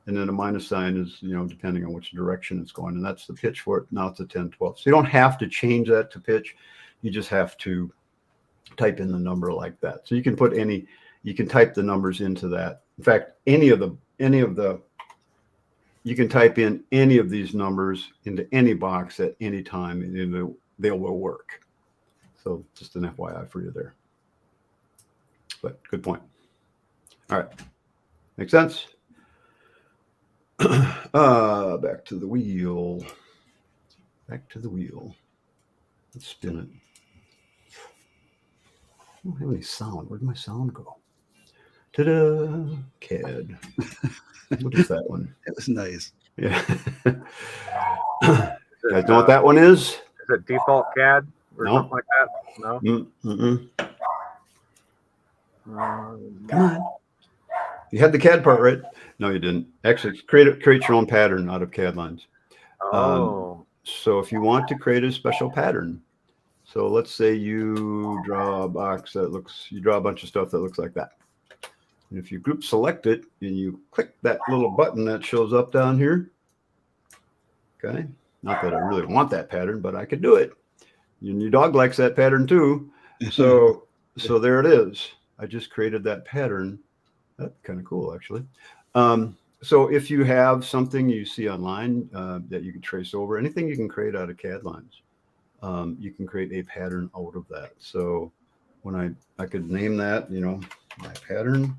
S1: And then a minus sign is, depending on which direction it's going. And that's the pitch for it. Now it's a 10, 12. So you don't have to change that to pitch. You just have to type in the number like that. So you can you can type the numbers into that. In fact, you can type in any of these numbers into any box at any time, and they will work. So just an FYI for you there. But good point. All right. Make sense? Back to the wheel. Back to the wheel. Let's spin it. I don't have any sound. Where'd my sound go? Ta-da! CAD. What is that one?
S2: It was nice.
S1: Yeah. You guys know what that one is?
S3: Is it default CAD or
S1: No.
S3: something like that? No.
S1: Mm-mm. Come on. You had the CAD part right. No, you didn't. Actually, create your own pattern out of CAD lines.
S3: Oh.
S1: So if you want to create a special pattern, so let's say you draw a box you draw a bunch of stuff that looks like that. And if you group select it and you click that little button that shows up down here, okay, not that I really want that pattern, but I could do it. And your dog likes that pattern too. So there it is. I just created that pattern. That's kind of cool, actually. So if you have something you see online that you can trace over, anything you can create out of CAD lines, you can create a pattern out of that. So when I could name that, my pattern,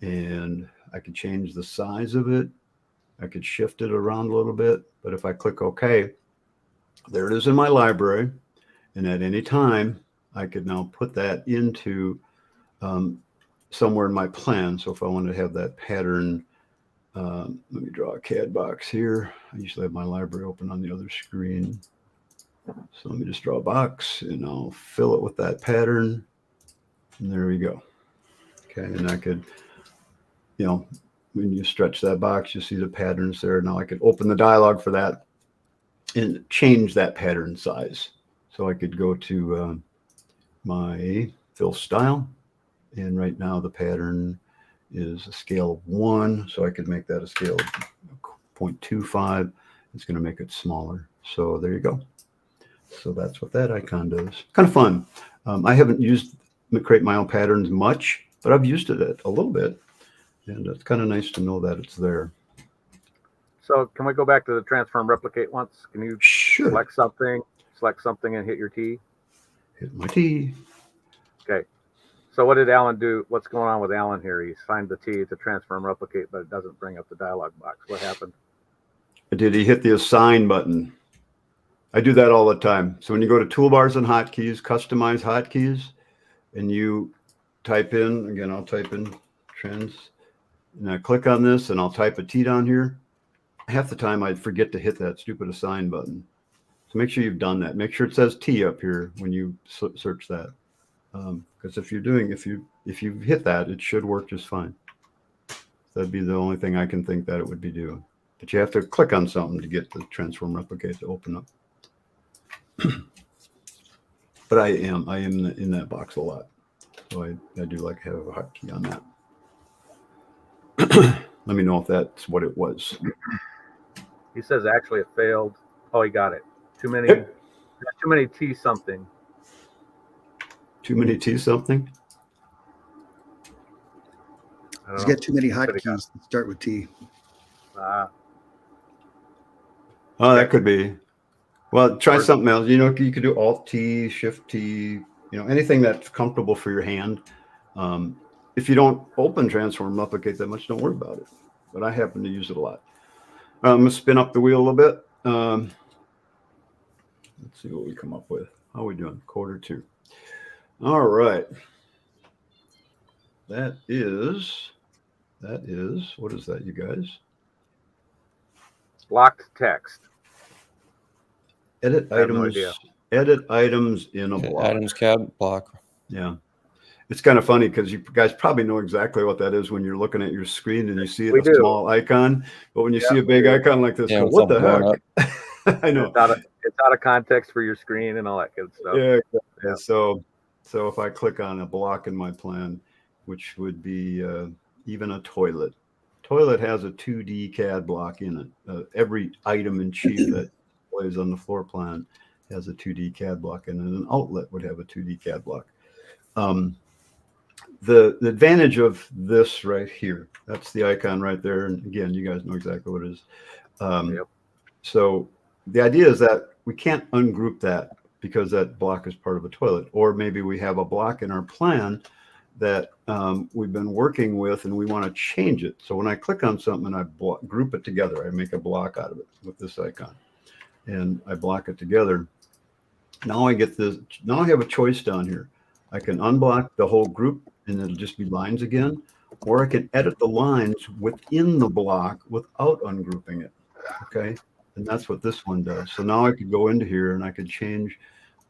S1: and I could change the size of it. I could shift it around a little bit, but if I click OK, there it is in my library. And at any time, I could now put that into somewhere in my plan. So if I wanted to have that pattern, let me draw a CAD box here. I usually have my library open on the other screen. So let me just draw a box and I'll fill it with that pattern. And there we go. Okay, and I could, when you stretch that box, you see the patterns there. Now I could open the dialog for that and change that pattern size. So I could go to my fill style. And right now the pattern is a scale of 1. So I could make that a scale of 0.25. It's going to make it smaller. So there you go. So that's what that icon does. Kind of fun. I haven't used create my own patterns much, but I've used it a little bit. And it's kind of nice to know that it's there.
S3: So can we go back to the transform replicate once? Can you
S1: Sure.
S3: select something and hit your T?
S1: Hit my T.
S3: Okay. So what did Alan do? What's going on with Alan here? He signed the T to transform replicate, but it doesn't bring up the dialog box. What happened?
S1: Did he hit the assign button? I do that all the time. So when you go to toolbars and hotkeys, customize hotkeys, and you type in, again, I'll type in trans, and I click on this and I'll type a T down here. Half the time I forget to hit that stupid assign button. So make sure you've done that. Make sure it says T up here when you search that. Because if you hit that, it should work just fine. That'd be the only thing I can think that it would be doing. But you have to click on something to get the transform replicate to open up. But I am in that box a lot. So I do like to have a hotkey on that. Let me know if that's what it was.
S3: He says actually it failed. Oh, he got it. Too many T something.
S1: Too many T something?
S2: He's got too many hotkeys that start with T.
S1: Oh, that could be. Well, try something else. You could do Alt T, Shift T, anything that's comfortable for your hand. if you don't open transform replicate that much, don't worry about it. But I happen to use it a lot. I'm going to spin up the wheel a little bit. Let's see what we come up with. How are we doing? Quarter 2. All right. That is, what is that, you guys?
S3: Blocked text.
S1: Edit
S3: I have
S1: items.
S3: no idea.
S1: Edit items in a block.
S4: Adams CAD block.
S1: Yeah. It's kind of funny because you guys probably know exactly what that is when you're looking at your screen and you see
S3: We
S1: a
S3: do.
S1: small icon. But when you see a big icon like this,
S4: Yeah,
S1: go,
S4: with
S1: what the
S4: something
S1: heck? I know.
S3: It's out of context for your screen and all that good stuff.
S1: Yeah, exactly.
S3: Yeah.
S1: So if I click on a block in my plan, which would be even a toilet. Toilet has a 2D CAD block in it. Every item in chief that plays on the floor plan has a 2D CAD block, and an outlet would have a 2D CAD block. The advantage of this right here, that's the icon right there. And again, you guys know exactly what it is.
S3: Yep.
S1: So the idea is that we can't ungroup that because that block is part of a toilet, or maybe we have a block in our plan that we've been working with and we want to change it. So when I click on something and I group it together, I make a block out of it with this icon and I block it together. Now I get this, now I have a choice down here. I can unblock the whole group and it'll just be lines again, or I can edit the lines within the block without ungrouping it. Okay. And that's what this one does. So now I could go into here and I could change,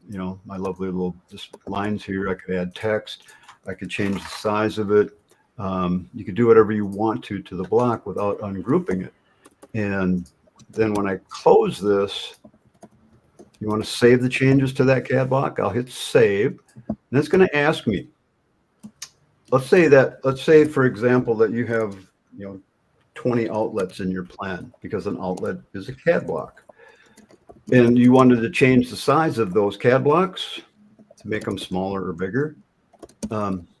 S1: you know, my lovely little just lines here. I could add text. I could change the size of it. You could do whatever you want to the block without ungrouping it. And then when I close this, you want to save the changes to that CAD block. I'll hit save. And it's going to ask me, let's say, for example, that you have, 20 outlets in your plan, because an outlet is a CAD block. And you wanted to change the size of those CAD blocks to make them smaller or bigger.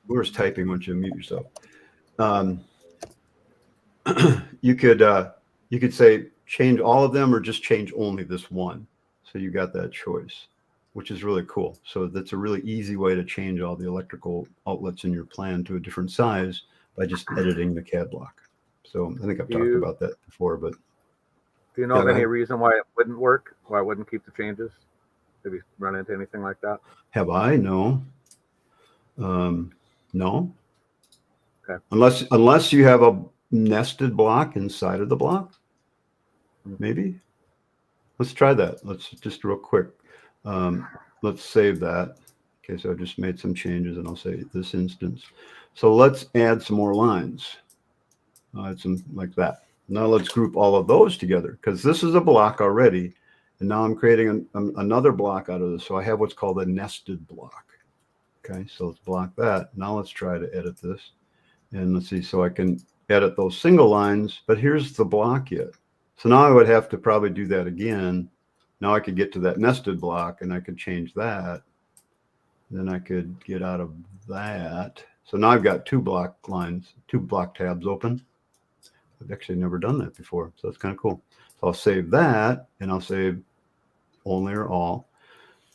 S1: Where's typing once you mute yourself? You could say change all of them or just change only this one. So you got that choice, which is really cool. So that's a really easy way to change all the electrical outlets in your plan to a different size by just editing the CAD block. So I think I've talked about that before, but.
S3: Do you know of any reason why it wouldn't work? Why it wouldn't keep the changes? Have you run into anything like that?
S1: Have I? No. No.
S3: Okay.
S1: Unless you have a nested block inside of the block, maybe. Let's try that. Let's just real quick. Let's save that. Okay, so I just made some changes and I'll say this instance. So let's add some more lines. I'll add some like that. Now let's group all of those together because this is a block already. And now I'm creating another block out of this. So I have what's called a nested block. Okay, so let's block that. Now let's try to edit this. And let's see, so I can edit those single lines, but here's the block yet. So now I would have to probably do that again. Now I could get to that nested block and I could change that. Then I could get out of that. So now I've got two block lines, two block tabs open. I've actually never done that before. So that's kind of cool. So I'll save that and I'll save only or all.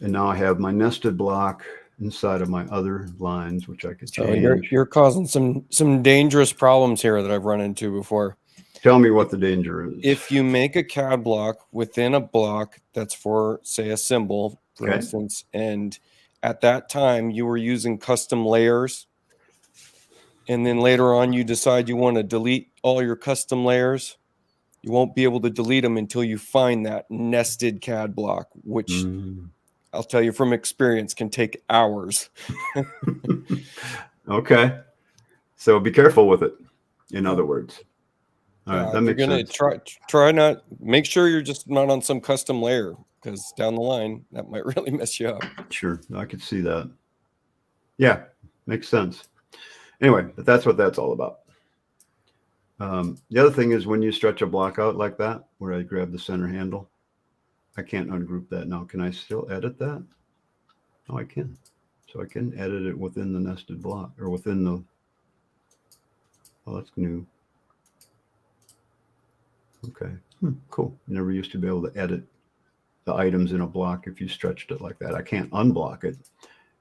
S1: And now I have my nested block inside of my other lines, which I could change.
S4: So you're causing some dangerous problems here that I've run into before.
S1: Tell me what the danger is.
S4: If you make a CAD block within a block that's for, say, a symbol, for instance, and at that time you were using custom layers, and then later on you decide you want to delete all your custom layers, you won't be able to delete them until you find that nested CAD block, which I'll tell you from experience can take hours.
S1: Okay. So be careful with it, in other words. All right, that makes sense.
S4: Try not, make sure you're just not on some custom layer, because down the line that might really mess you up.
S1: Sure, I could see that. Yeah, makes sense. Anyway, but that's what that's all about. The other thing is when you stretch a block out like that, where I grab the center handle, I can't ungroup that now. Can I still edit that? Oh, I can. So I can edit it within the nested block or within the, oh, that's new. Okay, cool. Never used to be able to edit the items in a block if you stretched it like that. I can't unblock it.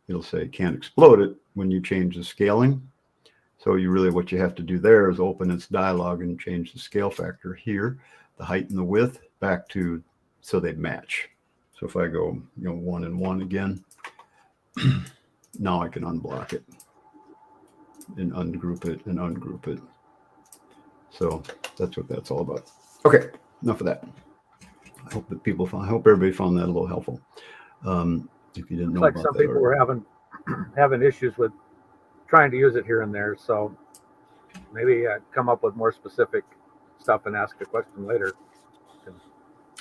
S1: It'll say can't explode it when you change the scaling. So what you have to do there is open its dialog and change the scale factor here, the height and the width back to so they match. So if I go 1 and 1 again, now I can unblock it and ungroup it. So that's what that's all about. Okay, enough of that. I hope everybody found that a little helpful. If you didn't know
S3: Like
S1: about
S3: some
S1: that
S3: people were having issues with trying to use it here and there. So maybe come up with more specific stuff and ask a question later.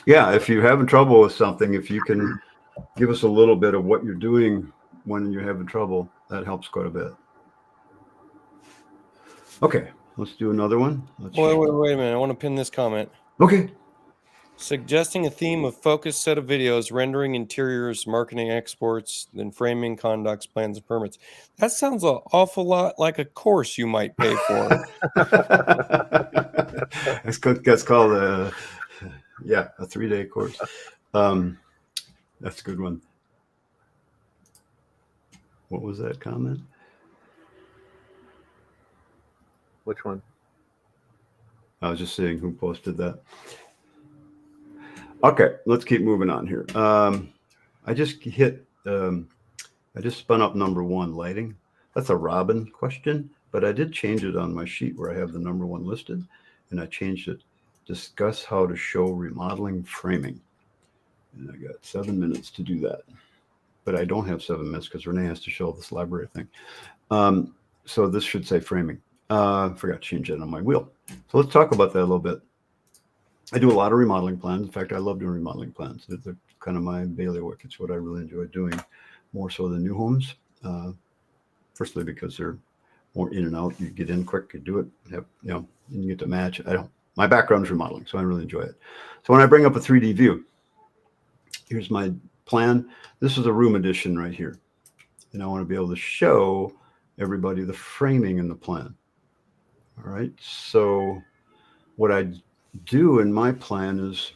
S1: Yeah, if you're having trouble with something, if you can give us a little bit of what you're doing when you're having trouble, that helps quite a bit. Okay, let's do another one.
S4: Wait a minute. I want to pin this comment.
S1: Okay.
S4: Suggesting a theme of focused set of videos, rendering interiors, marketing exports, then framing, conducts, plans, and permits. That sounds an awful lot like a course you might pay for.
S1: That's called a 3-day course. That's a good one. What was that comment?
S3: Which one?
S1: I was just seeing who posted that. Okay, let's keep moving on here. I just spun up number 1, lighting. That's a Robin question, but I did change it on my sheet where I have the number 1 listed, and I changed it. Discuss how to show remodeling framing. And I got 7 minutes to do that. But I don't have 7 minutes because Renee has to show this library thing. So this should say framing. I forgot to change it on my wheel. So let's talk about that a little bit. I do a lot of remodeling plans. In fact, I love doing remodeling plans. They're kind of my bailiwick. It's what I really enjoy doing, more so than new homes. Firstly, because they're more in and out. You get in quick, you do it, and you get to match. My background is remodeling, so I really enjoy it. So when I bring up a 3D view, here's my plan. This is a room addition right here. And I want to be able to show everybody the framing in the plan. All right. So what I do in my plan is,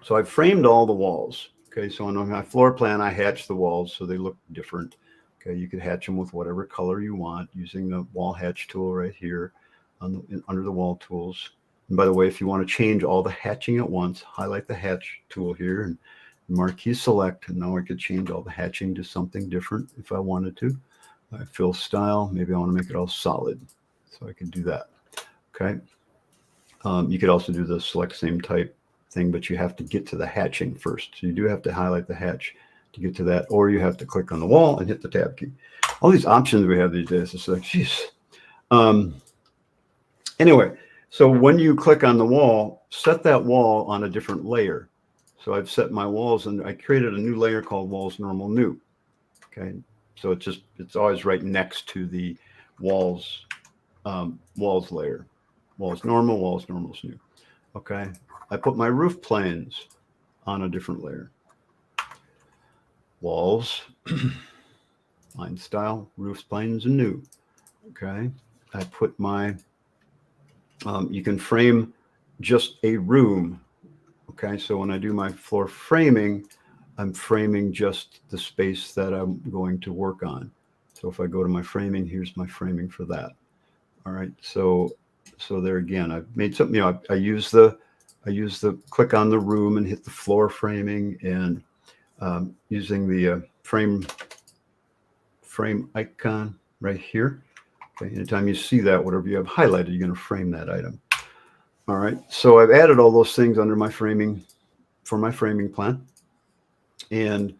S1: so I've framed all the walls. Okay. So on my floor plan, I hatch the walls so they look different. Okay. You could hatch them with whatever color you want using the wall hatch tool right here under the wall tools. And by the way, if you want to change all the hatching at once, highlight the hatch tool here and marquee select, and now I could change all the hatching to something different if I wanted to. I fill style, maybe I want to make it all solid, so I could do that. Okay. You could also do the select same type thing, but you have to get to the hatching first. So you do have to highlight the hatch to get to that, or you have to click on the wall and hit the tab key. All these options we have these days, it's like, geez. Anyway, so when you click on the wall, set that wall on a different layer. So I've set my walls, and I created a new layer called walls normal new. Okay. So it's always right next to the walls layer. Walls normal is new. Okay. I put my roof planes on a different layer. Walls, line style, roof planes and new. Okay. I put my, you can frame just a room. Okay. So when I do my floor framing, I'm framing just the space that I'm going to work on. So if I go to my framing, here's my framing for that. All right. So there again, I've made something, I use the click on the room and hit the floor framing, and using the frame icon right here. Okay. Anytime you see that, whatever you have highlighted, you're going to frame that item. All right. So I've added all those things under my framing for my framing plan. And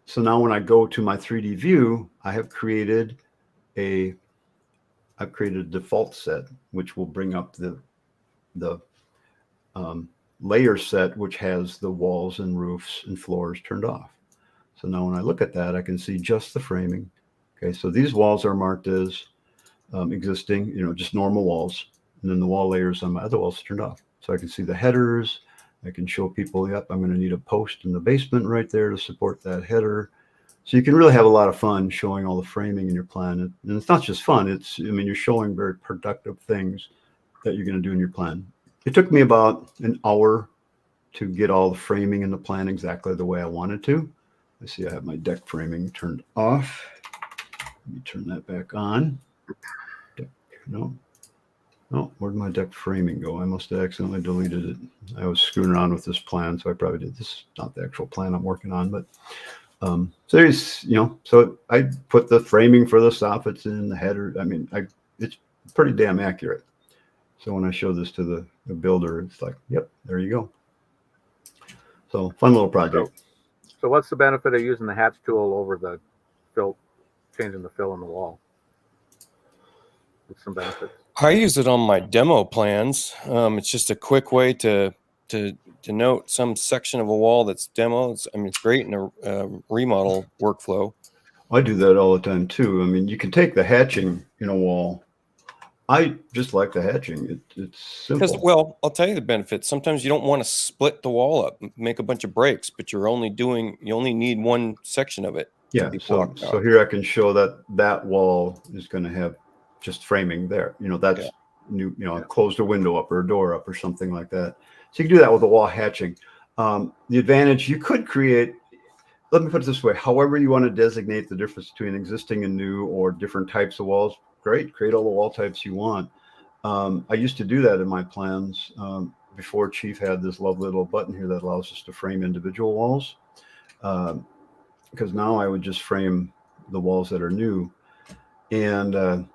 S1: so now when I go to my 3D view, I have created a default set, which will bring up the layer set, which has the walls and roofs and floors turned off. So now when I look at that, I can see just the framing. Okay, so these walls are marked as existing, just normal walls. And then the wall layers on my other walls turned off. So I can see the headers. I can show people, yep, I'm going to need a post in the basement right there to support that header. So you can really have a lot of fun showing all the framing in your plan. And it's not just fun. You're showing very productive things that you're going to do in your plan. It took me about an hour to get all the framing in the plan exactly the way I wanted to. I see I have my deck framing turned off. Let me turn that back on. No. No, where'd my deck framing go? I must have accidentally deleted it. I was screwing around with this plan, so I probably did. This is not the actual plan I'm working on, but so there's, so I put the framing for the soffits in the header. I mean, it's pretty damn accurate. So when I show this to the builder, it's like, yep, there you go. So fun little project.
S3: So what's the benefit of using the hatch tool over the fill, changing the fill in the wall? What's some benefits?
S4: I use it on my demo plans. It's just a quick way to note some section of a wall that's demo. It's great in a remodel workflow.
S1: I do that all the time too. I mean, you can take the hatching in a wall. I just like the hatching. It's simple.
S4: Because, well, I'll tell you the benefits. Sometimes you don't want to split the wall up, make a bunch of breaks, but you only need one section of it.
S1: Yeah. So here I can show that wall is going to have just framing there. That's new. Closed a window up or a door up or something like that. So you can do that with the wall hatching. The advantage you could create. Let me put it this way: however you want to designate the difference between existing and new or different types of walls. Great, create all the wall types you want. I used to do that in my plans before Chief had this lovely little button here that allows us to frame individual walls. Because now I would just frame the walls that are new. And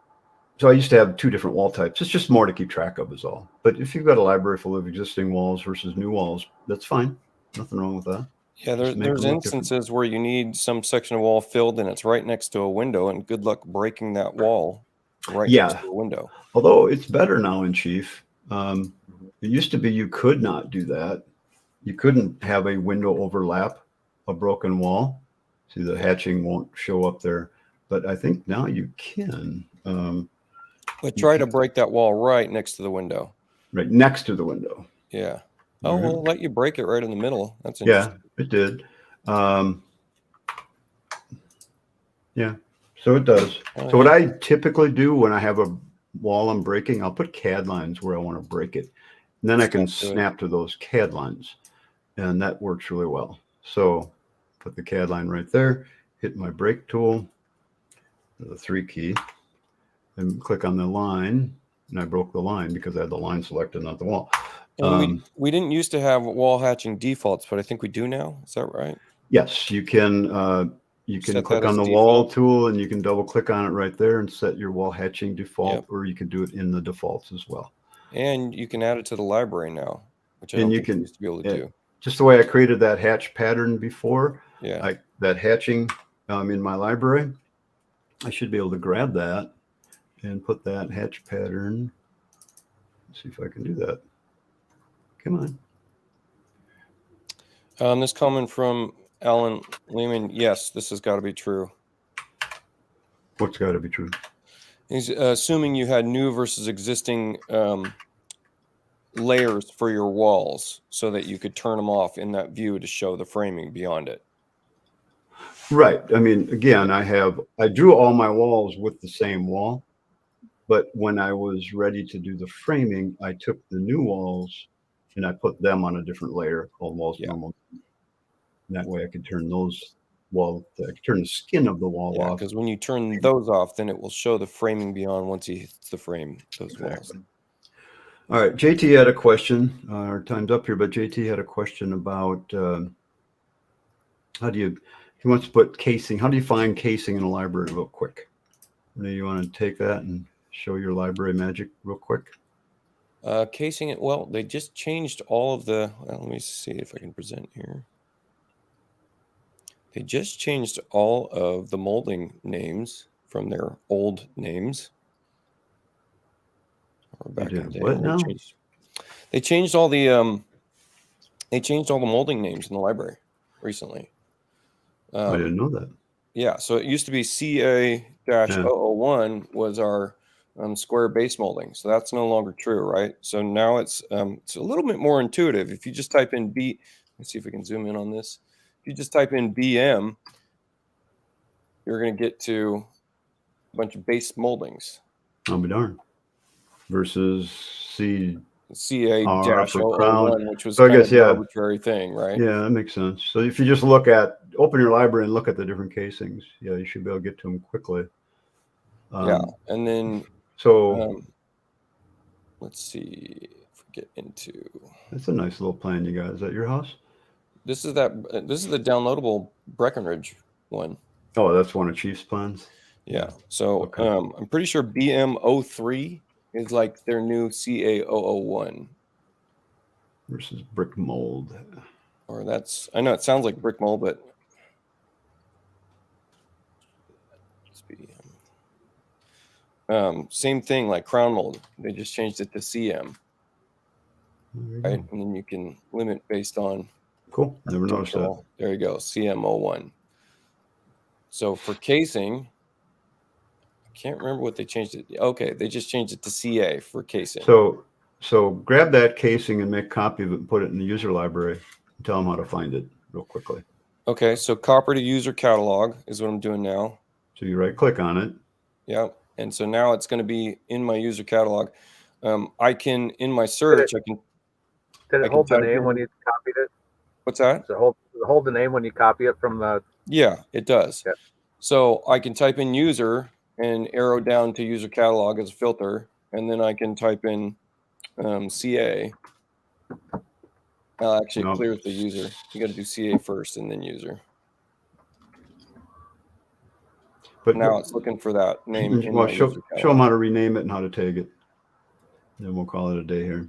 S1: so I used to have two different wall types. It's just more to keep track of is all. But if you've got a library full of existing walls versus new walls, that's fine. Nothing wrong with that.
S4: Yeah, there's instances where you need some section of wall filled and it's right next to a window, and good luck breaking that wall next to a window.
S1: Although it's better now in Chief. It used to be you could not do that. You couldn't have a window overlap a broken wall. See, the hatching won't show up there. But I think now you can.
S4: But try to break that wall right next to the window.
S1: Right next to the window.
S4: Yeah. Oh, we'll let you break it right in the middle. That's interesting.
S1: Yeah, it did. Yeah, so it does. So what I typically do when I have a wall I'm breaking, I'll put CAD lines where I want to break it. And then I can snap to those CAD lines. And that works really well. So put the CAD line right there, hit my break tool, the 3 key, and click on the line. And I broke the line because I had the line selected, not the wall.
S4: And we didn't used to have wall hatching defaults, but I think we do now. Is that right?
S1: Yes, you can click on the wall tool and you can double click on it right there and set your wall hatching default, or you can do it in the defaults as well. And
S4: you can add it to the library now, which I don't think you used to be able to do.
S1: Just the way I created that hatch pattern before,
S4: that
S1: hatching in my library, I should be able to grab that and put that hatch pattern. Let's see if I can do that. Come
S4: on. This comment from Alan Lehman. Yes, this has got to be true.
S1: What's got to be true?
S4: He's assuming you had new versus existing layers for your walls so that you could turn them off in that view to show the framing beyond it.
S1: Right. I mean, again, I drew all my walls with the same wall, but when I was ready to do the framing, I took the new walls and I put them on a different layer called walls normal. And that way I could turn those walls, I could turn the skin of the wall off.
S4: Because when you turn those off, then it will show the framing beyond once he hits the frame, those walls.
S1: All right, JT had a question. Our time's up here, but JT had a question about he wants to put casing. How do you find casing in a library real quick? Do you want to take that and show your library magic real quick?
S4: Casing it, well, they just changed all of the, let me see if I can present here. They just changed all of the molding names from their old names. Or back in the day.
S1: What now?
S4: They changed all the molding names in the library recently.
S1: I didn't know that.
S4: Yeah, so it used to be CA-001 was our square base molding. So that's no longer true, right? So now it's a little bit more intuitive. If you just type in let's see if we can zoom in on this. If you just type in BM, you're going to get to a bunch of base moldings.
S1: I'll be darned. Versus
S4: CA-001, which was kind of an arbitrary thing, right?
S1: Yeah, that makes sense. So if you just open your library and look at the different casings, you should be able to get to them quickly.
S4: And then
S1: So
S4: let's see if we get into.
S1: that's a nice little plan you got. Is that your house?
S4: This is the downloadable Breckenridge one.
S1: Oh, that's one of Chief's plans.
S4: Yeah. So
S1: Okay.
S4: I'm pretty sure BM03 is like their new CA001.
S1: Versus brick mold.
S4: Or I know it sounds like brick mold, but it's BM. Same thing like crown mold. They just changed it to CM. Right. And then you can limit based on.
S1: Cool. Never noticed that.
S4: There you go. CM01. So for casing, I can't remember what they changed it. Okay, they just changed it to CA for casing.
S1: So grab that casing and make a copy of it and put it in the user library and tell them how to find it real quickly.
S4: Okay, so copy to user catalog is what I'm doing now.
S1: So you right click on it.
S4: Yeah, and so now it's going to be in my user catalog. I can, in my search,
S3: Did it hold the name when you copied it?
S4: What's that?
S3: Does it hold the name when you copy it from the?
S4: Yeah, it does.
S3: Yeah.
S4: So I can type in user and arrow down to user catalog as a filter, and then I can type in CA. Actually, it clears the user. You got to do CA first and then user. But now it's looking for that name.
S1: Well, show them how to rename it and how to tag it. Then we'll call it a day here.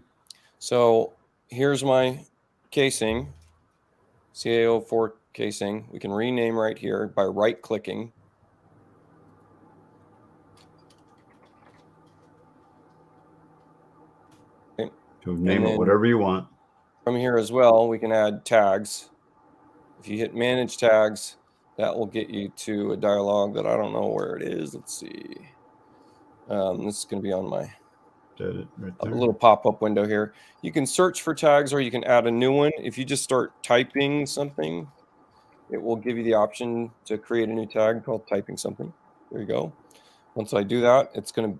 S4: So here's my casing, CA04 casing. We can rename right here by right clicking. Okay.
S1: So name it whatever you want.
S4: From here as well, we can add tags. If you hit manage tags, that will get you to a dialog that I don't know where it is. Let's see. This is going to be on my a little pop-up window here. You can search for tags or you can add a new one. If you just start typing something, it will give you the option to create a new tag called typing something. There you go. Once I do that, it's going to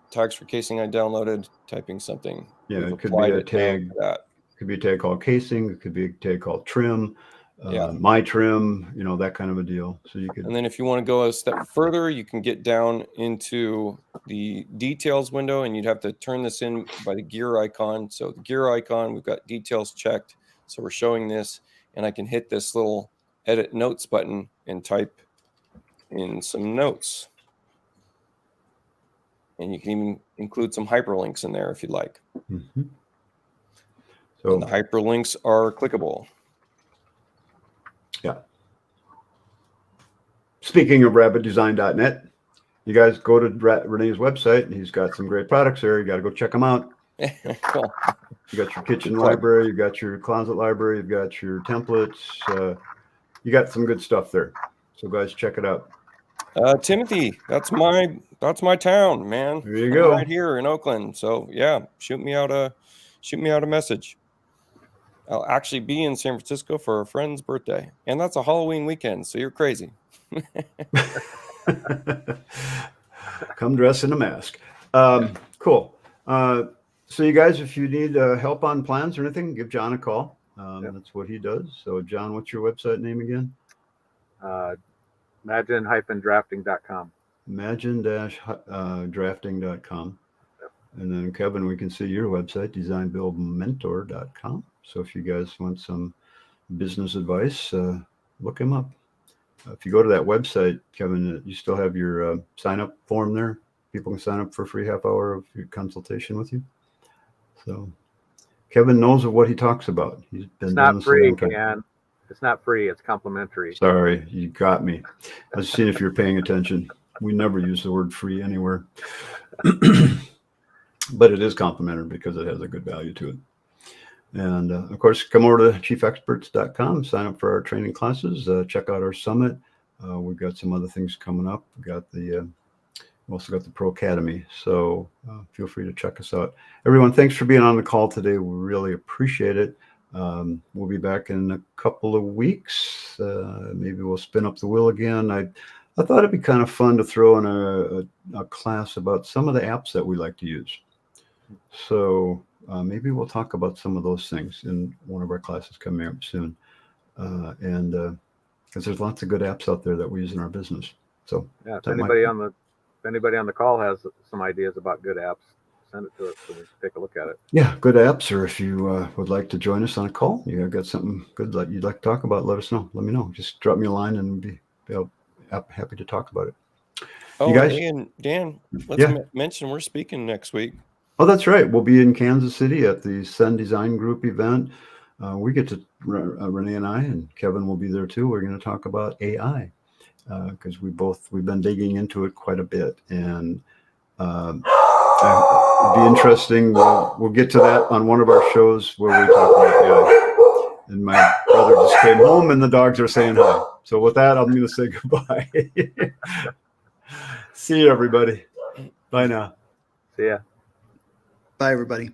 S4: tags for casing I downloaded, typing something.
S1: Yeah, it could be a tag. It could be a tag called casing. It could be a tag called trim. My trim, that kind of a deal. So you could.
S4: And then if you want to go a step further, you can get down into the details window, and you'd have to turn this in by the gear icon. So the gear icon, we've got details checked. So we're showing this, and I can hit this little edit notes button and type in some notes. And you can even include some hyperlinks in there if you'd like.
S1: Mm-hmm. So
S4: and the hyperlinks are clickable.
S1: Yeah. Speaking of rabbitdesign.net, you guys go to Renee's website, and he's got some great products there. You got to go check them out.
S4: Cool.
S1: You got your kitchen library, you got your closet library, you've got your templates. You got some good stuff there. So guys, check it out.
S4: Timothy, that's my town, man.
S1: There you go.
S4: Right here in Oakland. So yeah, shoot me out a message. I'll actually be in San Francisco for a friend's birthday, and that's a Halloween weekend. So you're crazy.
S1: Come dress in a mask. Cool. So you guys, if you need help on plans or anything, give John a call. That's what he does. So John, what's your website name again?
S3: Imagine-drafting.com.
S1: Imagine-drafting.com. And then Kevin, we can see your website, designbuildmentor.com. So if you guys want some business advice, look him up. If you go to that website, Kevin, you still have your sign-up form there. People can sign up for a free half hour of your consultation with you. So Kevin knows of what he talks about. He's been
S3: it's not free, Ken. It's not free. It's complimentary.
S1: Sorry, you got me. I was seeing if you're paying attention. We never use the word free anywhere. But it is complimentary because it has a good value to it. And of course, come over to chiefexperts.com, sign up for our training classes, check out our summit. We've got some other things coming up. We've also got the Pro Academy. So feel free to check us out. Everyone, thanks for being on the call today. We really appreciate it. We'll be back in a couple of weeks. Maybe we'll spin up the wheel again. I thought it'd be kind of fun to throw in a class about some of the apps that we like to use. So maybe we'll talk about some of those things in one of our classes coming up soon. And because there's lots of good apps out there that we use in our business. So
S3: yeah, if anybody on the if anybody on the call has some ideas about good apps, send it to us so we can take a look at it.
S1: Yeah, good apps, or if you would like to join us on a call, you got something good that you'd like to talk about, let us know. Let me know. Just drop me a line and be happy to talk about it.
S4: Oh,
S1: guys-
S4: and Dan, let's
S1: Yeah.
S4: mention we're speaking next week.
S1: Oh, that's right. We'll be in Kansas City at the Sun Design Group event. We get to, Renee and I, and Kevin will be there too. We're going to talk about AI because we've been digging into it quite a bit, and it'd be interesting. We'll get to that on one of our shows where we talk about AI. And my brother just came home, and the dogs are saying hi. So with that, I'm going to say goodbye. See you, everybody. Bye now.
S3: See ya.
S2: Bye, everybody.